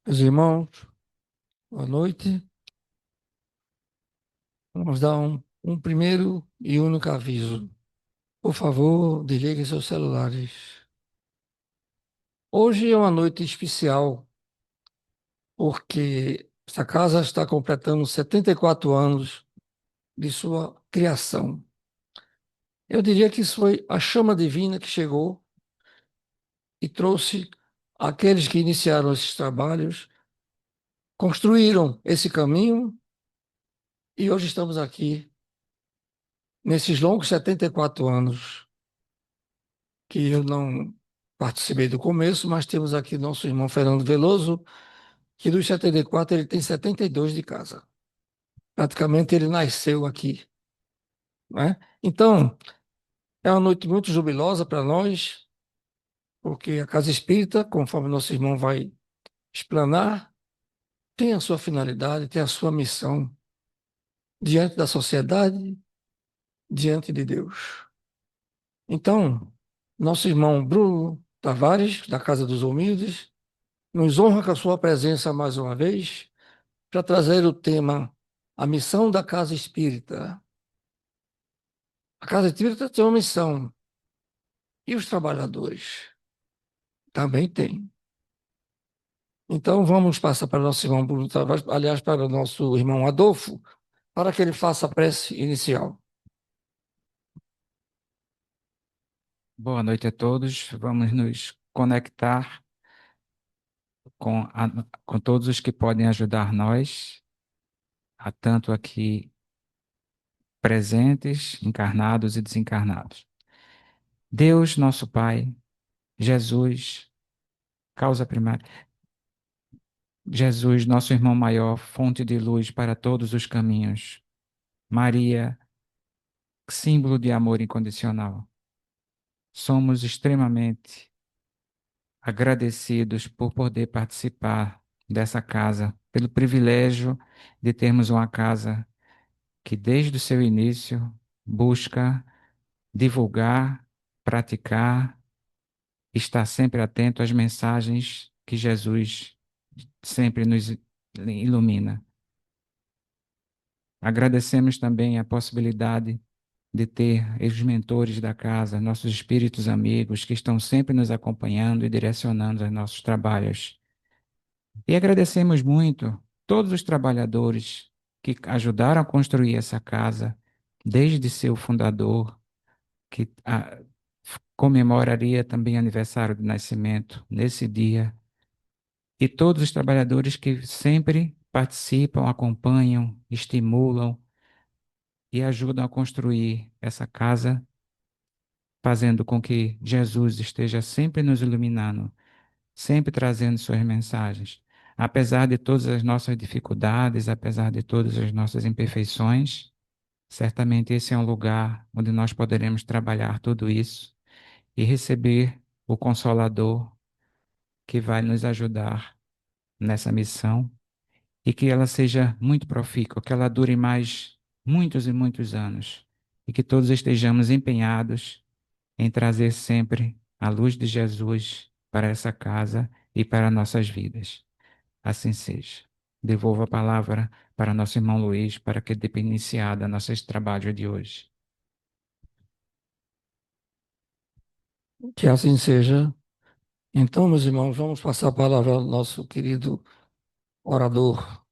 Meus irmãos, boa noite. Vamos dar um primeiro e único aviso. Por favor, desliguem seus celulares. Hoje é uma noite especial, porque essa casa está completando 74 anos de sua criação. Eu diria que isso foi a chama divina que chegou e trouxe aqueles que iniciaram esses trabalhos, construíram esse caminho e hoje estamos aqui, nesses longos 74 anos que eu não participei do começo, mas temos aqui nosso irmão Fernando Veloso, que dos 74 ele tem 72 de casa. Praticamente ele nasceu aqui, né? Então, é uma noite muito jubilosa para nós, porque a Casa Espírita, conforme nosso irmão vai explanar, tem a sua finalidade, tem a sua missão diante da sociedade, diante de Deus. Então, nosso irmão Bruno Tavares, da Casa dos Humildes, nos honra com a sua presença mais uma vez para trazer o tema A Missão da Casa Espírita. A Casa Espírita tem uma missão e os trabalhadores também têm. Então vamos passar para o nosso irmão Bruno Tavares, aliás, para o nosso irmão Adolfo, para que ele faça a prece inicial. Boa noite a todos. Vamos nos conectar com todos os que podem ajudar nós, a tanto aqui presentes, encarnados e desencarnados. Deus, nosso Pai, Jesus, causa primária, Jesus, nosso irmão maior, fonte de luz para todos os caminhos. Maria, símbolo de amor incondicional. Somos extremamente agradecidos por poder participar dessa casa, pelo privilégio de termos uma casa que, desde o seu início, busca divulgar, praticar, estar sempre atento às mensagens que Jesus sempre nos ilumina. Agradecemos também a possibilidade de ter os mentores da casa, nossos espíritos amigos, que estão sempre nos acompanhando e direcionando os nossos trabalhos. E agradecemos muito todos os trabalhadores que ajudaram a construir essa casa, desde seu fundador, que comemoraria também aniversário de nascimento nesse dia, e todos os trabalhadores que sempre participam, acompanham, estimulam e ajudam a construir essa casa, fazendo com que Jesus esteja sempre nos iluminando, sempre trazendo suas mensagens. Apesar de todas as nossas dificuldades, apesar de todas as nossas imperfeições, certamente esse é um lugar onde nós poderemos trabalhar tudo isso e receber o Consolador que vai nos ajudar nessa missão e que ela seja muito profícua, que ela dure mais muitos e muitos anos e que todos estejamos empenhados em trazer sempre a luz de Jesus para essa casa e para nossas vidas. Assim seja. Devolvo a palavra para nosso irmão Luiz para que dê iniciada nosso trabalho de hoje. Que assim seja. Então, meus irmãos, vamos passar a palavra ao nosso querido orador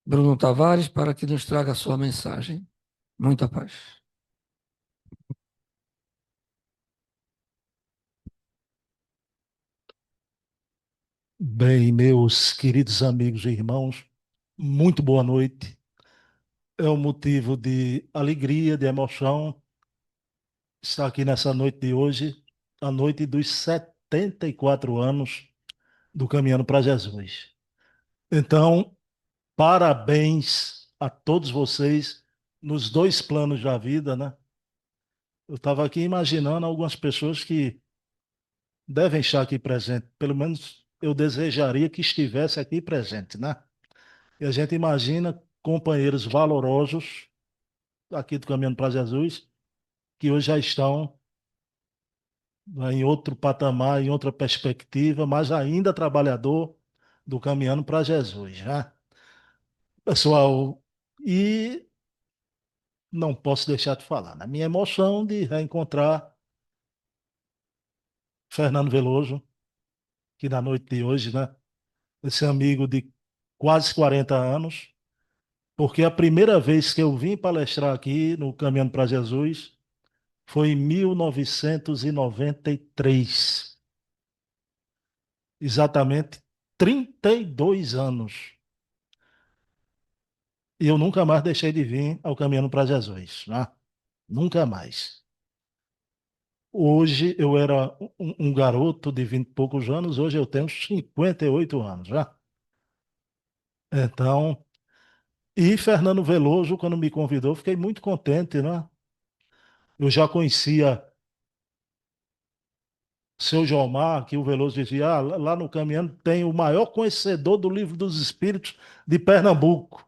Bruno Tavares para que nos traga a sua mensagem. Muita paz. Bem, meus queridos amigos e irmãos, muito boa noite. É um motivo de alegria, de emoção estar aqui nessa noite de hoje, a noite dos 74 anos do Caminhando para Jesus. Então, parabéns a todos vocês nos dois planos da vida, né? Eu estava aqui imaginando algumas pessoas que devem estar aqui presentes, pelo menos eu desejaria que estivesse aqui presente, né? E a gente imagina companheiros valorosos aqui do Caminhando para Jesus, que hoje já estão, né, em outro patamar, em outra perspectiva, mas ainda trabalhador, do Caminhando para Jesus, né? Pessoal, e não posso deixar de falar na minha emoção de reencontrar Fernando Veloso, que na noite de hoje, né? Esse amigo de quase 40 anos, porque a primeira vez que eu vim palestrar aqui no Caminhando para Jesus foi em 1993, exatamente 32 anos. E eu nunca mais deixei de vir ao Caminhando para Jesus, né? Nunca mais. Hoje eu era um garoto de 20 e poucos anos, hoje eu tenho 58 anos, já. Então, e Fernando Veloso, quando me convidou, fiquei muito contente, né? Eu já conhecia seu Jomar, que o Veloso dizia, lá no Caminhando tem o maior conhecedor do Livro dos Espíritos de Pernambuco.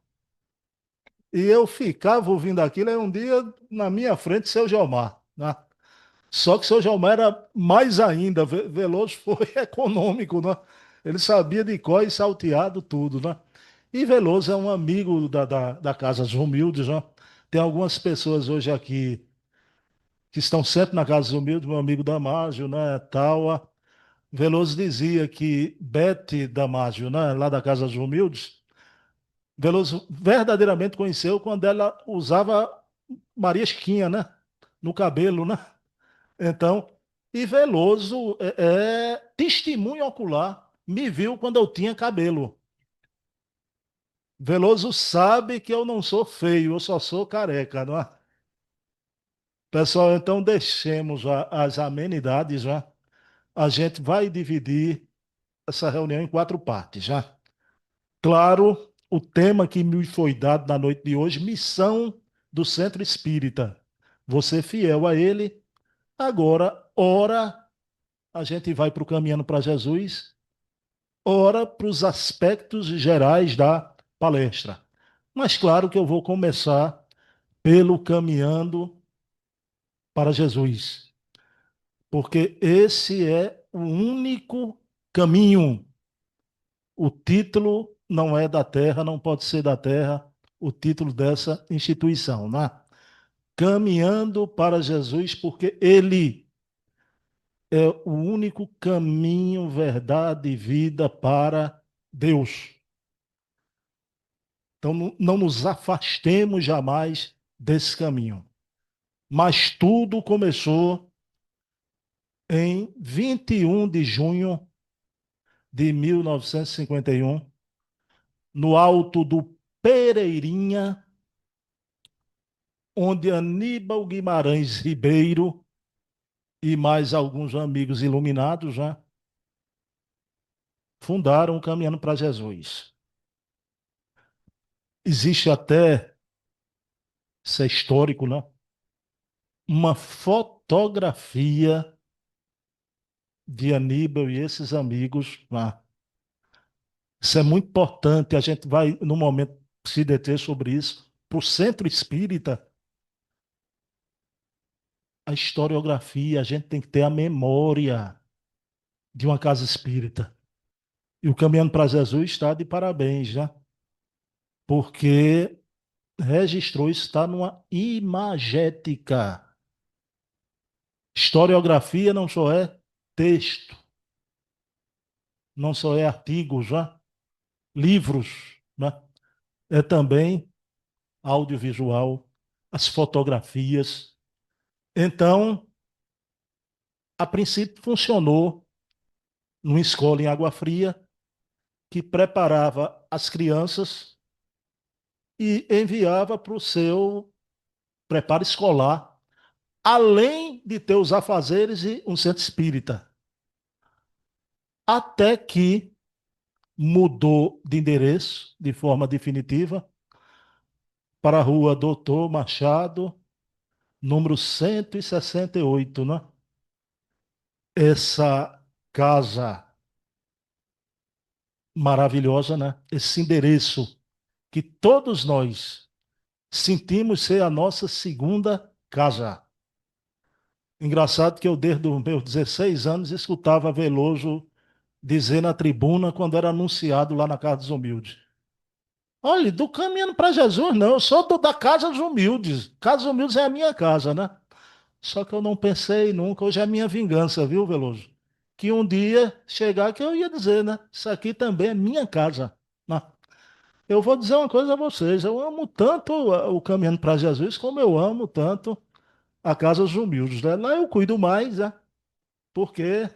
E eu ficava ouvindo aquilo, aí um dia, na minha frente, seu Jomar, né? Só que seu Jomar era mais ainda, Veloso foi econômico, né? Ele sabia de cor e salteado tudo, né? E Veloso é um amigo da Casa dos Humildes, né? Tem algumas pessoas hoje aqui que estão sempre na Casa dos Humildes, meu amigo Damásio, né? Tal. Veloso dizia que Bete Damásio, né? Lá da Casa dos Humildes, Veloso verdadeiramente conheceu quando ela usava Maria Chiquinha, né? No cabelo, né? Então, e Veloso é testemunho ocular, me viu quando eu tinha cabelo. Veloso sabe que eu não sou feio, eu só sou careca, não é? Pessoal, então deixemos as amenidades, já. A gente vai dividir essa reunião em 4 partes, já. Claro, o tema que me foi dado na noite de hoje, missão do Centro Espírita. Você fiel a ele. Agora, ora, a gente vai para o Caminhando para Jesus, ora para os aspectos gerais da palestra. Mas claro que eu vou começar pelo Caminhando para Jesus, porque esse é o único caminho. O título não é da terra, não pode ser da terra, o título dessa instituição, né? Caminhando para Jesus, porque Ele é o único caminho, verdade e vida para Deus. Então, não nos afastemos jamais desse caminho. Mas tudo começou em 21 de junho de 1951, no alto do Pereirinha, onde Aníbal Guimarães Ribeiro e mais alguns amigos iluminados já fundaram o Caminhando para Jesus. Existe até, isso é histórico, né? Uma fotografia de Aníbal e esses amigos lá. Isso é muito importante, a gente vai, no momento, se deter sobre isso. Para o Centro Espírita, a historiografia, a gente tem que ter a memória de uma casa espírita. E o Caminhando para Jesus está de parabéns, né? Porque registrou, está numa imagética. Historiografia não só é texto, não só é artigos, já, livros, né? É também audiovisual, as fotografias. Então, a princípio funcionou numa escola em Água Fria que preparava as crianças e enviava para o seu preparo escolar, além de ter os afazeres e um centro espírita. Até que mudou de endereço de forma definitiva para a rua Doutor Machado, número 168, né? Essa casa maravilhosa, né? Esse endereço que todos nós sentimos ser a nossa segunda casa. Engraçado que eu, desde os meus 16 anos, escutava Veloso dizer na tribuna quando era anunciado lá na Casa dos Humildes. Olha, do Caminhando para Jesus, não, eu sou da Casa dos Humildes. Casa dos Humildes é a minha casa, né? Só que eu não pensei nunca, hoje é a minha vingança, viu, Veloso? Que um dia chegar que eu ia dizer, né? Isso aqui também é minha casa, né? Eu vou dizer uma coisa a vocês, eu amo tanto o Caminhando para Jesus, como eu amo tanto a Casa dos Humildes, né? Lá eu cuido mais, né? Porque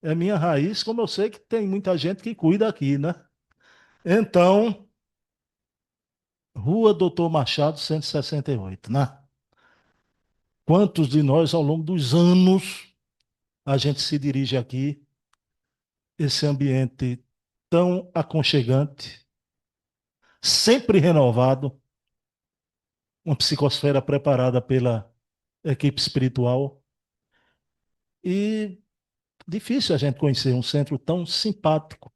é minha raiz, como eu sei que tem muita gente que cuida aqui, né? Então, Rua Doutor Machado, 168, né? Quantos de nós, ao longo dos anos, a gente se dirige aqui, esse ambiente tão aconchegante, sempre renovado, uma psicosfera preparada pela equipe espiritual. E difícil a gente conhecer um centro tão simpático,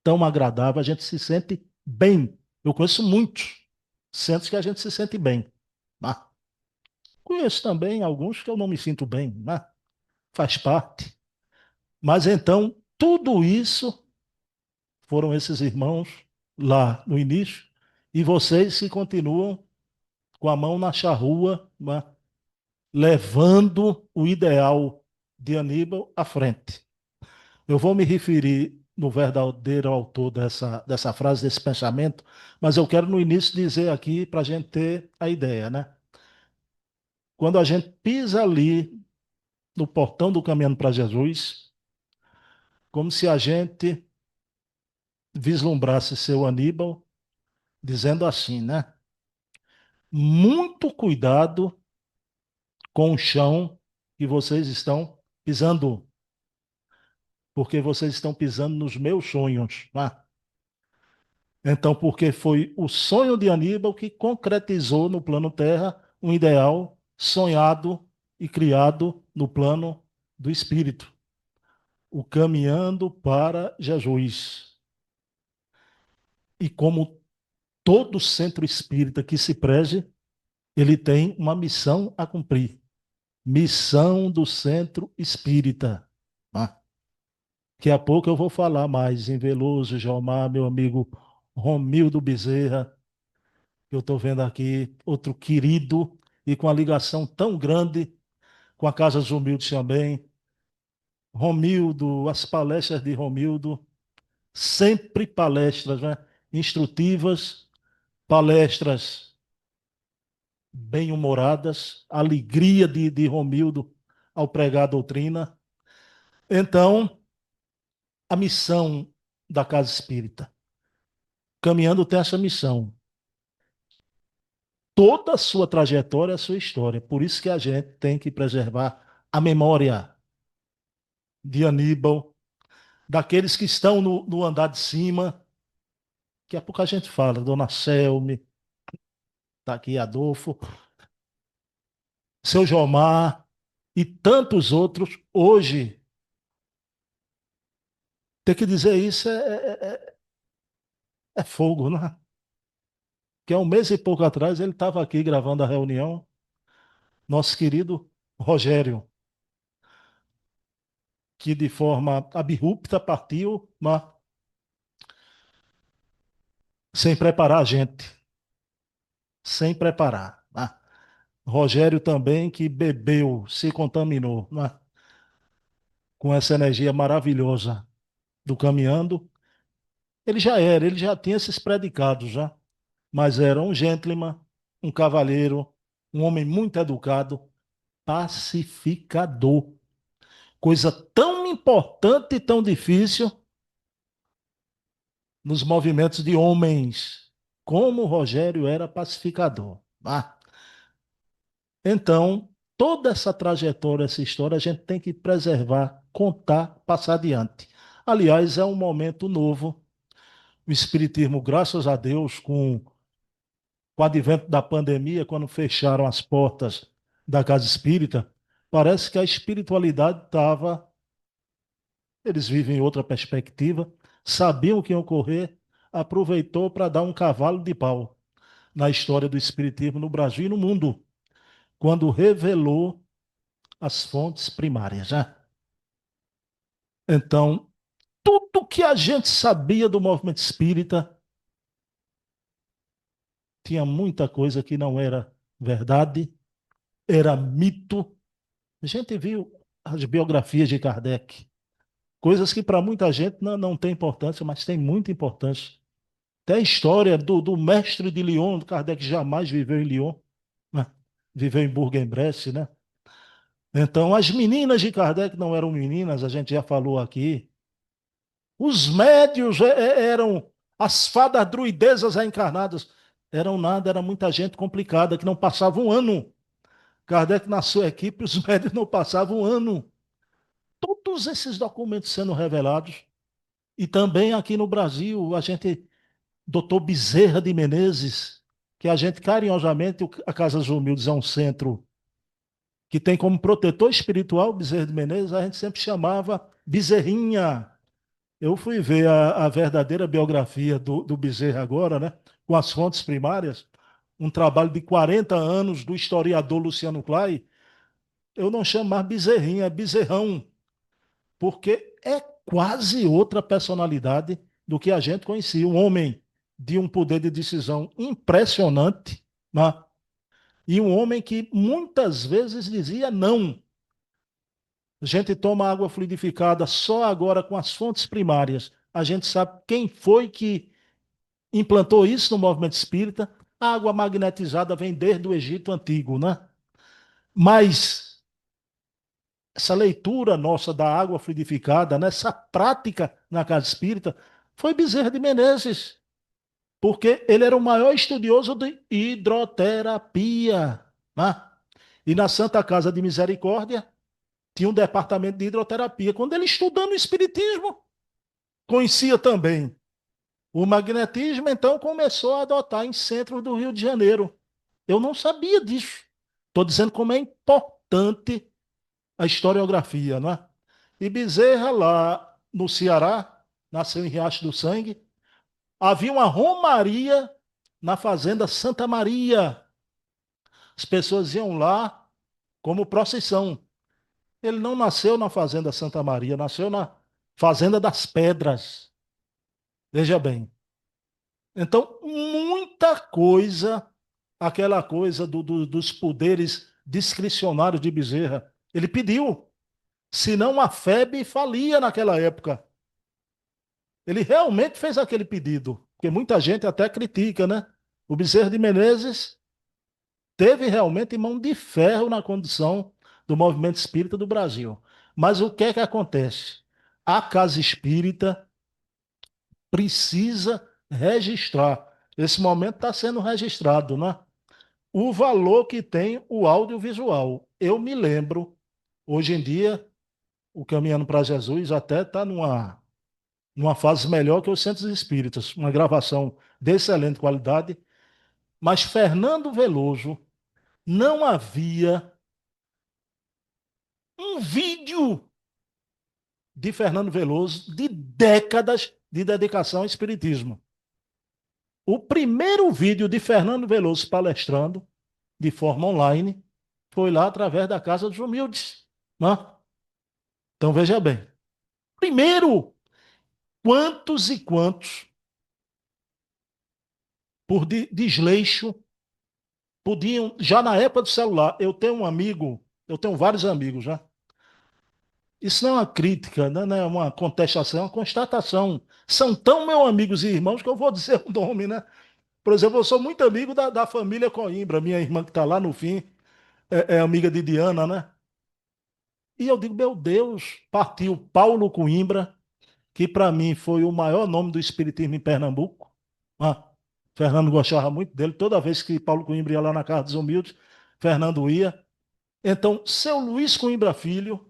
tão agradável, a gente se sente bem. Eu conheço muitos centros que a gente se sente bem. Né? Conheço também alguns que eu não me sinto bem, né? Faz parte. Mas então, tudo isso foram esses irmãos lá no início, e vocês que continuam com a mão na charrua, né? Levando o ideal de Aníbal à frente. Eu vou me referir no verdadeiro autor dessa frase, desse pensamento, mas eu quero no início dizer aqui para a gente ter a ideia, né? Quando a gente pisa ali no portão do Caminhando para Jesus, como se a gente vislumbrasse seu Aníbal, dizendo assim, né? Muito cuidado com o chão que vocês estão pisando, porque vocês estão pisando nos meus sonhos, né? Então, porque foi o sonho de Aníbal que concretizou no plano Terra um ideal sonhado e criado no plano do Espírito, o caminhando para Jesus. E como todo centro espírita que se preze, ele tem uma missão a cumprir. Missão do centro espírita. Né? Daqui a pouco eu vou falar mais em Veloso, Jomar, meu amigo Romildo Bezerra, que eu estou vendo aqui, outro querido e com a ligação tão grande com a Casa dos Humildes também. Romildo, as palestras de Romildo, sempre palestras, né? Instrutivas, palestras bem-humoradas, alegria de Romildo ao pregar a doutrina. Então, a missão da Casa Espírita. Caminhando tem essa missão. Toda a sua trajetória é a sua história. Por isso que a gente tem que preservar a memória de Aníbal, daqueles que estão no andar de cima. Daqui a pouco a gente fala, Dona Selme, está aqui Adolfo, seu Jomar e tantos outros. Hoje, ter que dizer isso é fogo, né? Que há um mês e pouco atrás ele estava aqui gravando a reunião, nosso querido Rogério, que de forma abrupta partiu, mas sem preparar a gente, sem preparar. Né? Rogério também que bebeu, se contaminou, né? Com essa energia maravilhosa do caminhando. Ele já tinha esses predicados já, mas era um gentleman, um cavalheiro, um homem muito educado, pacificador. Coisa tão importante e tão difícil nos movimentos de homens, como o Rogério era pacificador. Ah, então, toda essa trajetória, essa história, a gente tem que preservar, contar, passar adiante. Aliás, é um momento novo. O Espiritismo, graças a Deus, com o advento da pandemia, quando fecharam as portas da Casa Espírita, parece que a espiritualidade estava. Eles vivem em outra perspectiva, sabiam o que ia ocorrer, aproveitou para dar um cavalo de pau na história do Espiritismo no Brasil e no mundo, quando revelou as fontes primárias. Né? Então, tudo que a gente sabia do movimento espírita, tinha muita coisa que não era verdade, era mito. A gente viu as biografias de Kardec, coisas que para muita gente não tem importância, mas tem muita importância. Tem a história do mestre de Lyon. Kardec jamais viveu em Lyon, né? Viveu em Bourg-en-Bresse, né? Então, as meninas de Kardec não eram meninas, a gente já falou aqui. Os médios eram as fadas druidezas reencarnadas. Eram nada, era muita gente complicada que não passava um ano. Kardec, na sua equipe, os médios não passavam um ano. Todos esses documentos sendo revelados. E também aqui no Brasil, a gente, doutor Bezerra de Menezes, que a gente carinhosamente, a Casa dos Humildes é um centro que tem como protetor espiritual Bezerra de Menezes, a gente sempre chamava Bezerrinha. Eu fui ver a verdadeira biografia do Bezerra agora, né? Com as fontes primárias, um trabalho de 40 anos do historiador Luciano Clay. Eu não chamo mais Bezerrinha, é Bezerrão, porque é quase outra personalidade do que a gente conhecia. Um homem de um poder de decisão impressionante, né? E um homem que muitas vezes dizia não. A gente toma água fluidificada só agora com as fontes primárias. A gente sabe quem foi que implantou isso no movimento espírita. A água magnetizada vem desde o Egito Antigo, né? Mas essa leitura nossa da água fluidificada, nessa prática na casa espírita, foi Bezerra de Menezes, porque ele era o maior estudioso de hidroterapia, né? E na Santa Casa de Misericórdia tinha um departamento de hidroterapia. Quando ele estudando o espiritismo, conhecia também o magnetismo, então começou a adotar em centros do Rio de Janeiro. Eu não sabia disso. Estou dizendo como é importante a historiografia, não é? E Bezerra, lá no Ceará, nasceu em Riacho do Sangue, havia uma romaria na fazenda Santa Maria. As pessoas iam lá como procissão. Ele não nasceu na fazenda Santa Maria, nasceu na Fazenda das Pedras. Veja bem. Então, muita coisa, aquela coisa dos poderes discricionários de Bezerra, ele pediu. Senão a FEB falia naquela época. Ele realmente fez aquele pedido, porque muita gente até critica, né? O Bezerra de Menezes teve realmente mão de ferro na condução do movimento espírita do Brasil. Mas o que é que acontece? A Casa Espírita precisa registrar. Esse momento está sendo registrado, né? O valor que tem o audiovisual. Eu me lembro, hoje em dia, o Caminhando para Jesus até está numa fase melhor que os centros espíritas, uma gravação de excelente qualidade, mas Fernando Veloso não havia um vídeo de Fernando Veloso de décadas de dedicação ao espiritismo. O primeiro vídeo de Fernando Veloso palestrando de forma online foi lá através da Casa dos Humildes, né? Então veja bem. Primeiro, quantos e quantos por desleixo podiam, já na época do celular, eu tenho um amigo, eu tenho vários amigos já. Isso não é uma crítica, não é uma contestação, é uma constatação. São tão meus amigos e irmãos que eu vou dizer o nome, né? Por exemplo, eu sou muito amigo da família Coimbra, minha irmã que está lá no fim, é amiga de Diana, né? E eu digo, meu Deus, partiu Paulo Coimbra, que para mim foi o maior nome do espiritismo em Pernambuco. Ah, Fernando gostava muito dele, toda vez que Paulo Coimbra ia lá na Casa dos Humildes, Fernando ia. Então, seu Luiz Coimbra Filho,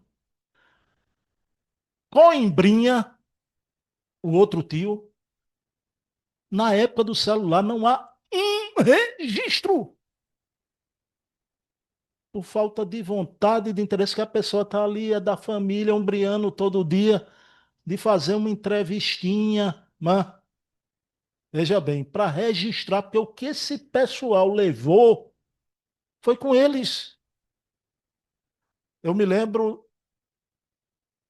Coimbrinha, o outro tio, na época do celular não há um registro. Por falta de vontade e de interesse que a pessoa está ali, é da família, umbriando todo dia, de fazer uma entrevistinha, mas, veja bem, para registrar, porque o que esse pessoal levou foi com eles. Eu me lembro,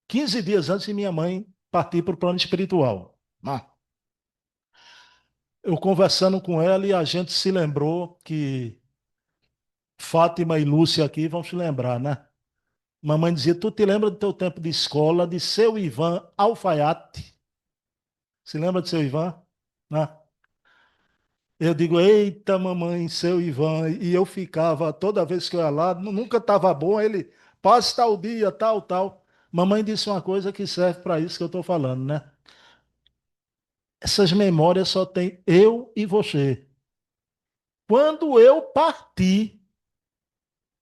15 dias antes de minha mãe partir para o plano espiritual. Eu conversando com ela e a gente se lembrou que Fátima e Lúcia aqui vão se lembrar, né? Mamãe dizia, tu te lembra do teu tempo de escola, de seu Ivan Alfaiate? Se lembra de seu Ivan? Né? Eu digo, eita mamãe, seu Ivan. E eu ficava, toda vez que eu ia lá, nunca estava bom, ele, passe tal dia, tal, tal. Mamãe disse uma coisa que serve para isso que eu estou falando, né? Essas memórias só tem eu e você. Quando eu partir,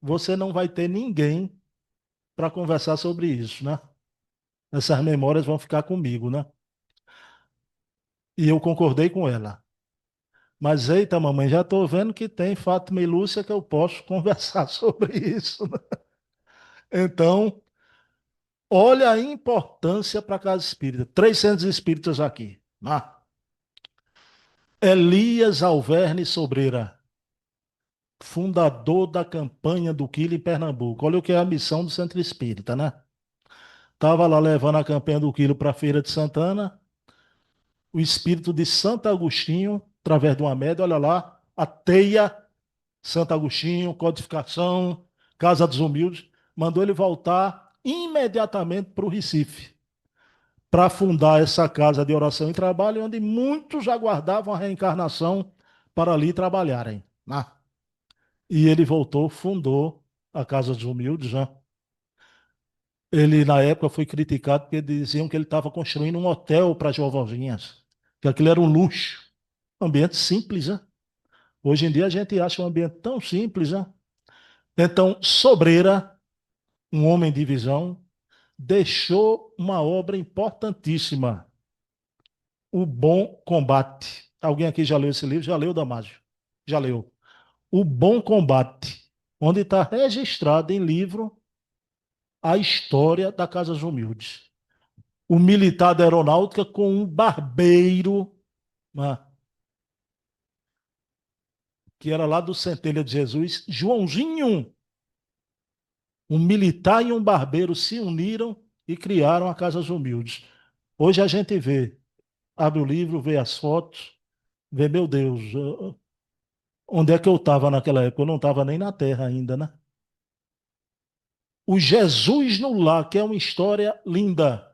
você não vai ter ninguém para conversar sobre isso, né? Essas memórias vão ficar comigo, né? E eu concordei com ela. Mas, eita, mamãe, já estou vendo que tem Fátima e Lúcia que eu posso conversar sobre isso, né? Então, olha a importância para a casa espírita. 300 espíritas aqui. Elias Alverne Sobreira, fundador da campanha do Quilo em Pernambuco. Olha o que é a missão do Centro Espírita, né? Estava lá levando a campanha do Quilo para a Feira de Santana. O espírito de Santo Agostinho, através de uma média, olha lá, a teia, Santo Agostinho, codificação, Casa dos Humildes, mandou ele voltar imediatamente para o Recife, para fundar essa casa de oração e trabalho, onde muitos aguardavam a reencarnação para ali trabalharem. Né? E ele voltou, fundou a Casa dos Humildes. Né? Ele, na época, foi criticado porque diziam que ele estava construindo um hotel para as vovozinhas, que aquilo era um luxo. Um ambiente simples, né? Hoje em dia a gente acha um ambiente tão simples, né? Então, Sobreira, um homem de visão, deixou uma obra importantíssima, O Bom Combate. Alguém aqui já leu esse livro? Já leu, Damásio? Já leu. O Bom Combate, onde está registrado em livro a história da Casa dos Humildes. O militar da aeronáutica com um barbeiro, né, que era lá do Centelha de Jesus, Joãozinho. Um militar e um barbeiro se uniram e criaram a Casa dos Humildes. Hoje a gente vê, abre o livro, vê as fotos, vê, meu Deus, onde é que eu estava naquela época? Eu não estava nem na Terra ainda, né? O Jesus no Lar, que é uma história linda.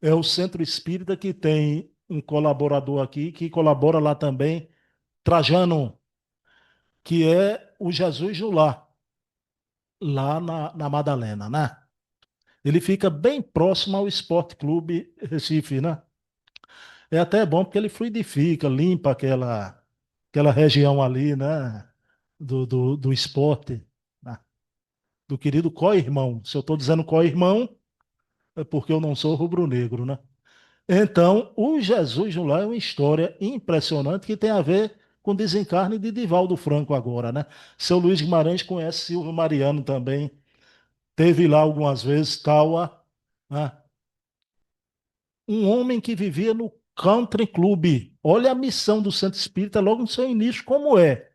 É o Centro Espírita que tem um colaborador aqui, que colabora lá também, Trajano, que é o Jesus no Lar, lá na Madalena, né? Ele fica bem próximo ao Esporte Clube Recife, né? É até bom porque ele fluidifica, limpa aquela região ali, né? Do esporte, né? Do querido co-irmão. Se eu estou dizendo co-irmão, é porque eu não sou rubro-negro, né? Então, o Jesus no Lar é uma história impressionante que tem a ver com o desencarne de Divaldo Franco agora, né? Seu Luiz Guimarães conhece Silvio Mariano também, teve lá algumas vezes, Taua, né? Um homem que vivia no country club. Olha a missão do Centro Espírita logo no seu início, como é.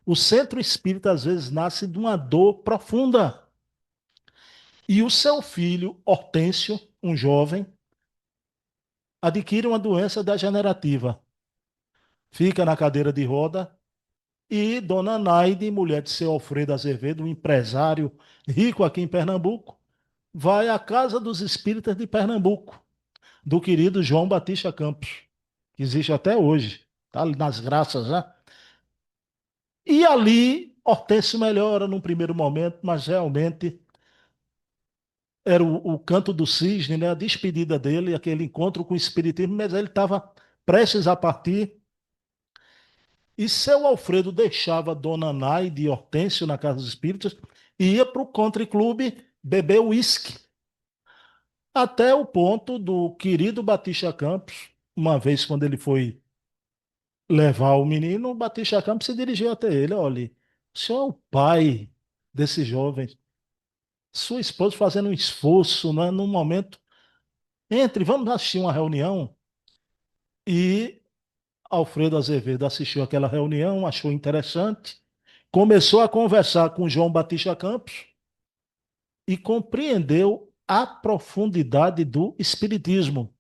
O Centro Espírita às vezes nasce de uma dor profunda. E o seu filho, Hortêncio, um jovem, adquire uma doença degenerativa. Fica na cadeira de roda e Dona Naide, mulher de seu Alfredo Azevedo, um empresário rico aqui em Pernambuco, vai à Casa dos Espíritas de Pernambuco, do querido João Batista Campos, que existe até hoje, tá nas graças, né? E ali, Hortêncio melhora num primeiro momento, mas realmente era o canto do cisne, né? A despedida dele, aquele encontro com o Espiritismo, mas ele estava prestes a partir. E seu Alfredo deixava Dona Naide e Hortêncio na Casa dos Espíritas e ia para o country club beber uísque. Até o ponto do querido Batista Campos, uma vez quando ele foi levar o menino, o Batista Campos se dirigiu até ele. Olha, o senhor é o pai desse jovem. Sua esposa fazendo um esforço, né, num momento. Entre, vamos assistir uma reunião. E Alfredo Azevedo assistiu aquela reunião, achou interessante, começou a conversar com João Batista Campos e compreendeu a profundidade do espiritismo,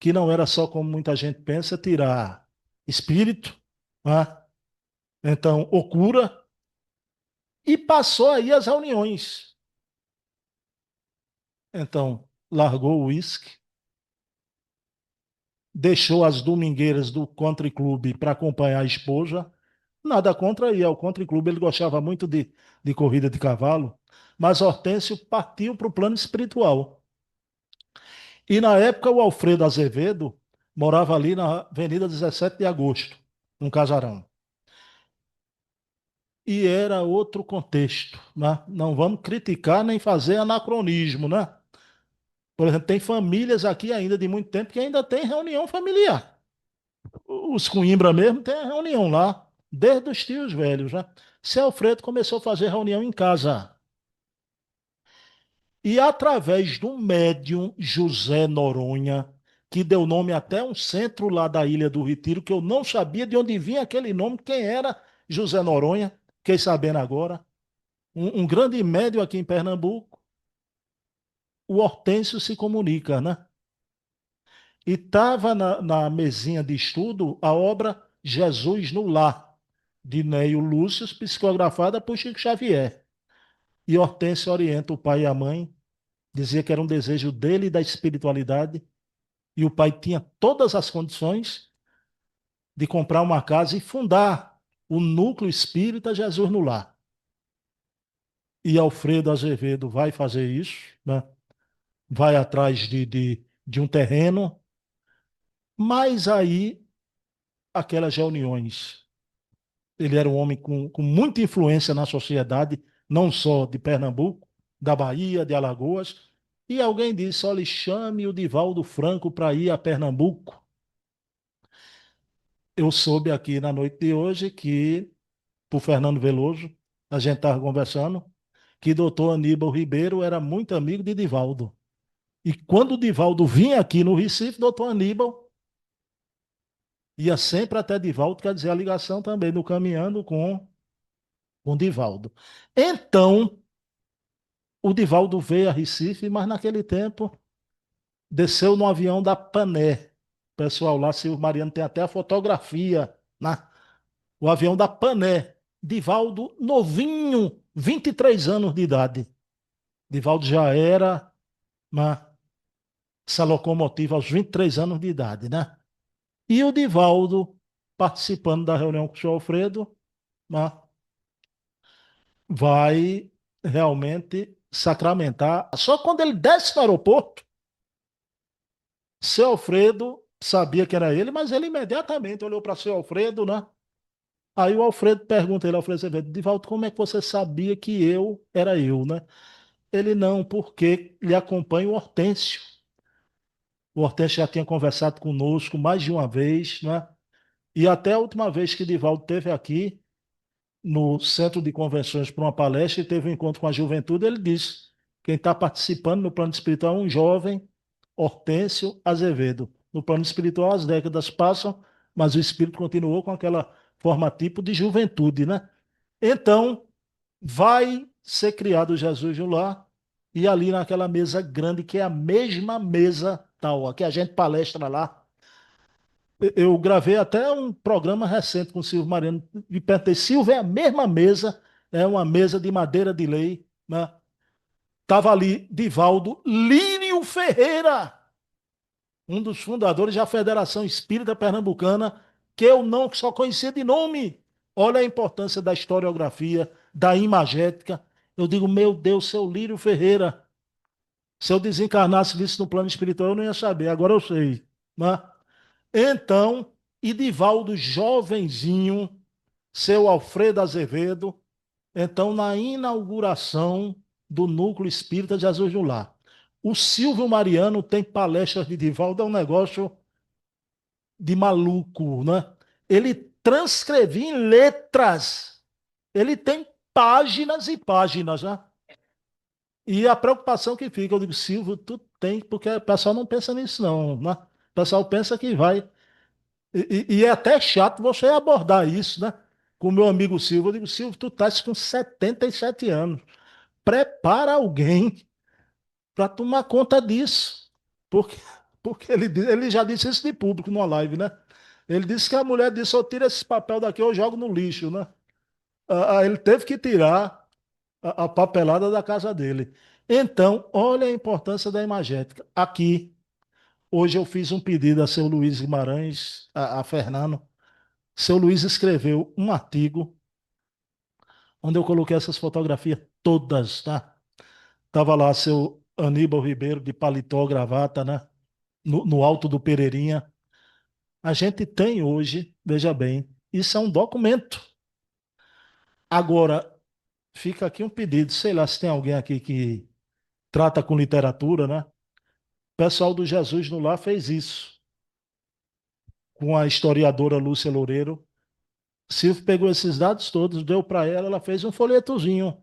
que não era só como muita gente pensa, tirar espírito, né? Então, ou cura, e passou aí as reuniões. Então, largou o uísque, deixou as domingueiras do country club para acompanhar a esposa. Nada contra ir ao country club, ele gostava muito de corrida de cavalo, mas Hortêncio partiu para o plano espiritual. E na época o Alfredo Azevedo morava ali na Avenida 17 de Agosto, num casarão. E era outro contexto, né? Não vamos criticar nem fazer anacronismo, né? Por exemplo, tem famílias aqui ainda de muito tempo que ainda tem reunião familiar. Os Coimbra mesmo tem a reunião lá, desde os tios velhos, né? Seu Alfredo começou a fazer reunião em casa. E através do médium José Noronha, que deu nome até a um centro lá da Ilha do Retiro, que eu não sabia de onde vinha aquele nome, quem era José Noronha, fiquei sabendo agora. Um grande médium aqui em Pernambuco, o Hortêncio se comunica, né? E estava na mesinha de estudo a obra Jesus no Lar, de Neio Lúcio, psicografada por Chico Xavier. E Hortêncio orienta o pai e a mãe, dizia que era um desejo dele e da espiritualidade, e o pai tinha todas as condições de comprar uma casa e fundar o núcleo espírita Jesus no Lar. E Alfredo Azevedo vai fazer isso, né? Vai atrás de um terreno, mas aí aquelas reuniões. Ele era um homem com muita influência na sociedade, não só de Pernambuco, da Bahia, de Alagoas. E alguém disse: olha, chame o Divaldo Franco para ir a Pernambuco. Eu soube aqui na noite de hoje que, por Fernando Veloso, a gente estava conversando, que doutor Aníbal Ribeiro era muito amigo de Divaldo. E quando o Divaldo vinha aqui no Recife, doutor Aníbal ia sempre até Divaldo, quer dizer, a ligação também no caminhando com Divaldo. Então, o Divaldo veio a Recife, mas naquele tempo desceu no avião da Pané. O pessoal lá, Silvio Mariano, tem até a fotografia, né? O avião da Pané. Divaldo novinho, 23 anos de idade. Divaldo já era, né, essa locomotiva aos 23 anos de idade, né? E o Divaldo, participando da reunião com o senhor Alfredo, né, vai realmente sacramentar. Só quando ele desce no aeroporto, seu Alfredo sabia que era ele, mas ele imediatamente olhou para seu Alfredo, né? Aí o Alfredo pergunta, ele, Alfredo Azevedo, Divaldo, como é que você sabia que eu era eu, né? Ele não, porque lhe acompanha o Hortêncio. O Hortêncio já tinha conversado conosco mais de uma vez, né? E até a última vez que Divaldo esteve aqui, no centro de convenções para uma palestra e teve um encontro com a juventude, ele disse: quem está participando no plano espiritual é um jovem, Hortêncio Azevedo. No plano espiritual, as décadas passam, mas o espírito continuou com aquela forma tipo de juventude, né? Então, vai ser criado Jesus no lar, e ali naquela mesa grande, que é a mesma mesa tal, ó, que a gente palestra lá. Eu gravei até um programa recente com o Silvio Mariano e perguntei: Silvio, é a mesma mesa, é uma mesa de madeira de lei, né? Estava ali Divaldo Lírio Ferreira, um dos fundadores da Federação Espírita Pernambucana, que eu não só conhecia de nome. Olha a importância da historiografia, da imagética. Eu digo, meu Deus, seu Lírio Ferreira. Se eu desencarnasse isso no plano espiritual, eu não ia saber, agora eu sei, né? Então, Edivaldo jovenzinho, seu Alfredo Azevedo, então na inauguração do Núcleo Espírita Jesus no Lar. O Silvio Mariano tem palestras de Edivaldo, é um negócio de maluco, né? Ele transcrevia em letras. Ele tem páginas e páginas, né? E a preocupação que fica, eu digo, Silvio, tu tem, porque o pessoal não pensa nisso não, né? O pessoal pensa que vai. E é até chato você abordar isso, né? Com o meu amigo Silvio. Eu digo, Silvio, tu estás com 77 anos. Prepara alguém para tomar conta disso. Porque, porque ele já disse isso de público numa live, né? Ele disse que a mulher disse: eu tiro esse papel daqui, eu jogo no lixo, né? Ele teve que tirar a papelada da casa dele. Então, olha a importância da imagética. Aqui, hoje eu fiz um pedido a seu Luiz Guimarães, a Fernando. Seu Luiz escreveu um artigo onde eu coloquei essas fotografias todas, tá? Tava lá seu Aníbal Ribeiro de paletó, gravata, né? No alto do Pereirinha. A gente tem hoje, veja bem, isso é um documento. Agora, fica aqui um pedido, sei lá se tem alguém aqui que trata com literatura, né? O pessoal do Jesus no Lar fez isso, com a historiadora Lúcia Loureiro. Silvio pegou esses dados todos, deu para ela, ela fez um folhetozinho.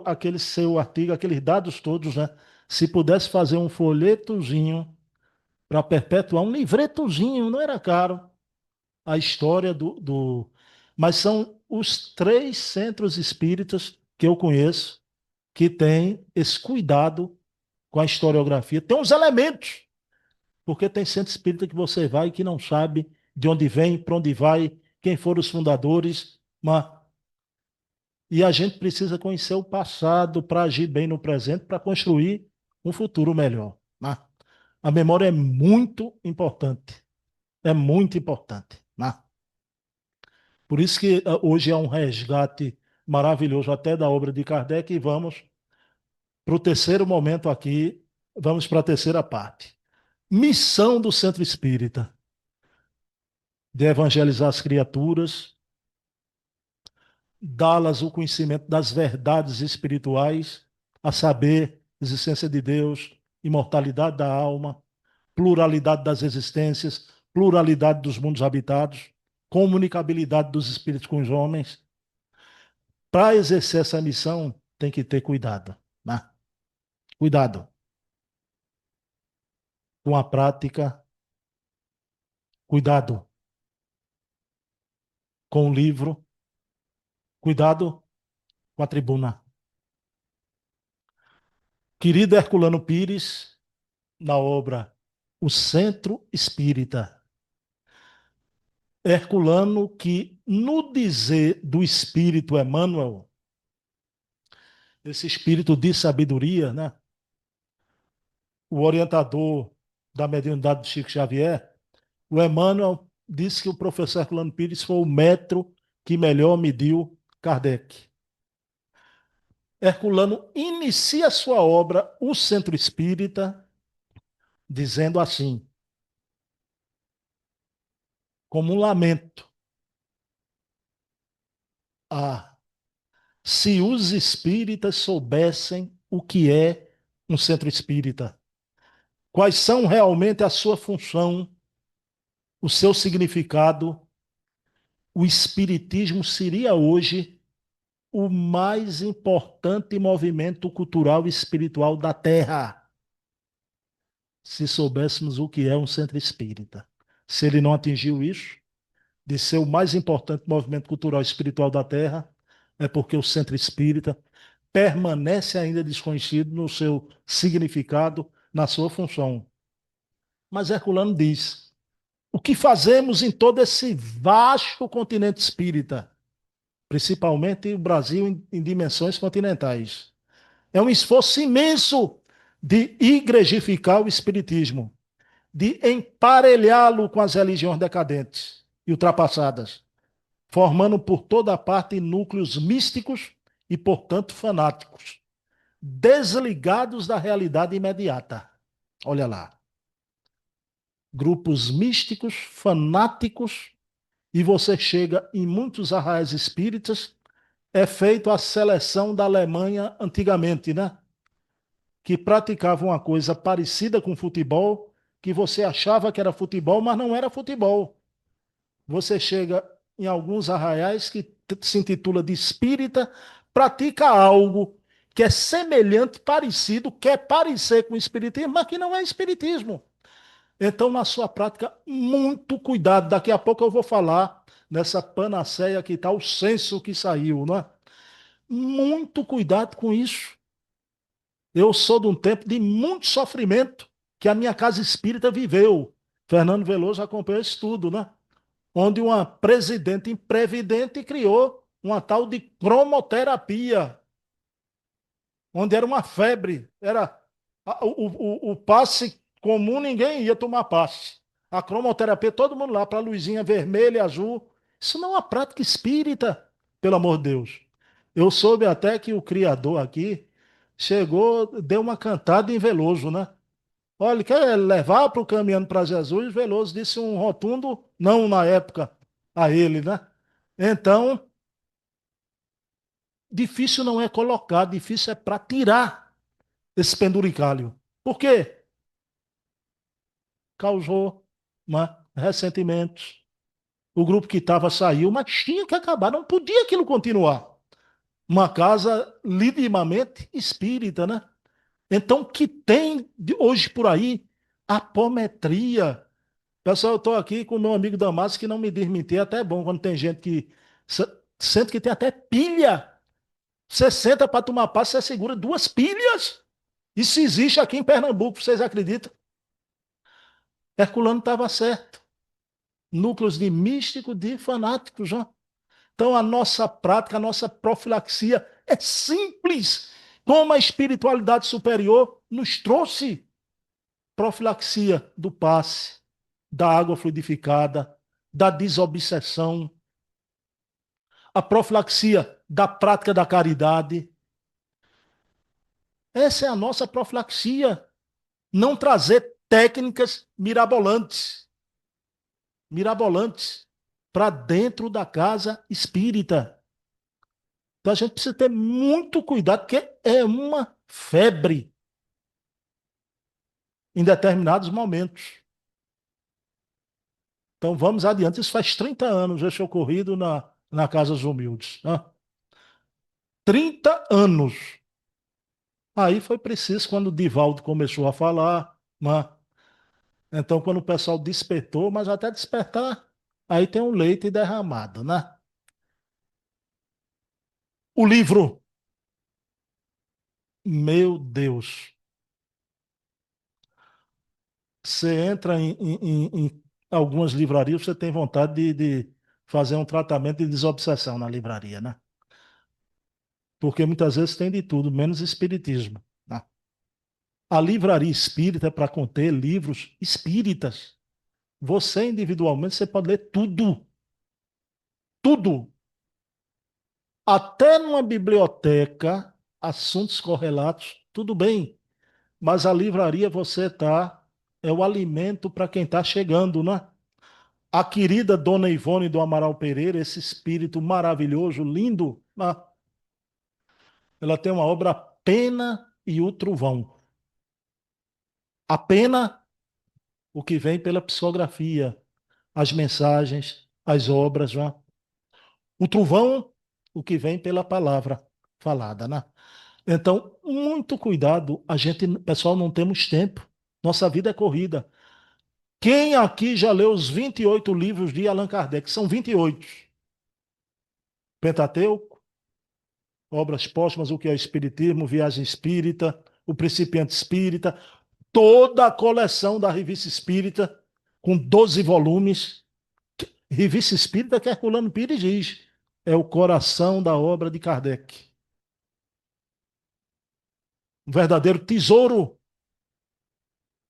Aquele seu artigo, aqueles dados todos, né? Se pudesse fazer um folhetozinho para perpetuar, um livretozinho, não era caro, a história Mas são os 3 centros espíritas que eu conheço que têm esse cuidado com a historiografia. Tem uns elementos, porque tem centro espírita que você vai e que não sabe de onde vem, para onde vai, quem foram os fundadores, mas e a gente precisa conhecer o passado para agir bem no presente, para construir um futuro melhor, né? A memória é muito importante. É muito importante, né? Por isso que hoje é um resgate maravilhoso até da obra de Kardec e vamos para o terceiro momento aqui, vamos para a terceira parte. Missão do Centro Espírita, de evangelizar as criaturas, dá-las o conhecimento das verdades espirituais, a saber, existência de Deus, imortalidade da alma, pluralidade das existências, pluralidade dos mundos habitados, comunicabilidade dos espíritos com os homens. Para exercer essa missão, tem que ter cuidado, né? Cuidado com a prática, cuidado com o livro, cuidado com a tribuna. Querido Herculano Pires, na obra O Centro Espírita. Herculano, que no dizer do Espírito Emmanuel, esse espírito de sabedoria, né? O orientador da mediunidade de Chico Xavier, o Emmanuel disse que o professor Herculano Pires foi o metro que melhor mediu Kardec. Herculano inicia sua obra, O Centro Espírita, dizendo assim, como um lamento: ah, se os espíritas soubessem o que é um centro espírita, quais são realmente a sua função, o seu significado, o espiritismo seria hoje o mais importante movimento cultural e espiritual da Terra, se soubéssemos o que é um centro espírita. Se ele não atingiu isso, de ser o mais importante movimento cultural e espiritual da Terra, é porque o centro espírita permanece ainda desconhecido no seu significado, na sua função. Mas Herculano diz: o que fazemos em todo esse vasto continente espírita, principalmente o Brasil em dimensões continentais? É um esforço imenso de igrejificar o espiritismo, de emparelhá-lo com as religiões decadentes e ultrapassadas, formando por toda parte núcleos místicos e, portanto, fanáticos, desligados da realidade imediata. Olha lá. Grupos místicos, fanáticos, e você chega em muitos arraiais espíritas, é feito a seleção da Alemanha antigamente, né? Que praticava uma coisa parecida com futebol, que você achava que era futebol, mas não era futebol. Você chega em alguns arraiais que se intitula de espírita, pratica algo que é semelhante, parecido, quer parecer com o espiritismo, mas que não é espiritismo. Então, na sua prática, muito cuidado. Daqui a pouco eu vou falar nessa panaceia que está o censo que saiu, não é? Muito cuidado com isso. Eu sou de um tempo de muito sofrimento que a minha casa espírita viveu. Fernando Veloso acompanhou isso tudo, né? Onde uma presidente imprevidente criou uma tal de cromoterapia, onde era uma febre, era o passe comum, ninguém ia tomar passe. A cromoterapia, todo mundo lá, para a luzinha vermelha e azul. Isso não é uma prática espírita, pelo amor de Deus. Eu soube até que o criador aqui chegou, deu uma cantada em Veloso, né? Olha, quer levar para o Caminhando para Jesus? Veloso disse um rotundo não na época a ele, né? Então, difícil não é colocar, difícil é para tirar esse penduricalho. Por quê? Causou, né, ressentimentos. O grupo que estava saiu, mas tinha que acabar, não podia aquilo continuar. Uma casa lidimamente espírita, né? Então, que tem hoje por aí apometria. Pessoal, eu estou aqui com o meu amigo Damasio, que não me diz mentir, é até bom quando tem gente que sente que tem até pilha. Você senta para tomar passe, você segura 2 pilhas. Isso existe aqui em Pernambuco, vocês acreditam? Herculano estava certo. Núcleos de místico, de fanáticos, já. Então a nossa prática, a nossa profilaxia é simples. Como a espiritualidade superior nos trouxe profilaxia do passe, da água fluidificada, da desobsessão, a profilaxia da prática da caridade. Essa é a nossa profilaxia. Não trazer técnicas mirabolantes para dentro da casa espírita. Então a gente precisa ter muito cuidado, porque é uma febre em determinados momentos. Então vamos adiante. Isso faz 30 anos esse ocorrido na Casa dos Humildes. Né? 30 anos. Aí foi preciso, quando o Divaldo começou a falar, né? Então quando o pessoal despertou, mas até despertar, aí tem um leite derramado, né? O livro, meu Deus, você entra em algumas livrarias, você tem vontade de fazer um tratamento de desobsessão na livraria, né? Porque muitas vezes tem de tudo, menos espiritismo. Né? A livraria espírita é para conter livros espíritas. Você individualmente, você pode ler tudo. Tudo. Até numa biblioteca, assuntos correlatos, tudo bem. Mas a livraria você tá, é o alimento para quem está chegando, né? A querida Dona Ivone do Amaral Pereira, esse espírito maravilhoso, lindo, né? Ela tem uma obra A Pena e o Trovão. A pena, o que vem pela psicografia, as mensagens, as obras, né? O trovão, o que vem pela palavra falada, né? Então, muito cuidado, a gente, pessoal, não temos tempo. Nossa vida é corrida. Quem aqui já leu os 28 livros de Allan Kardec? São 28. Pentateuco, Obras Póstumas, o que é o Espiritismo, Viagem Espírita, O Principiante Espírita, toda a coleção da Revista Espírita, com 12 volumes. Revista Espírita que Herculano Pires diz, é o coração da obra de Kardec. Um verdadeiro tesouro.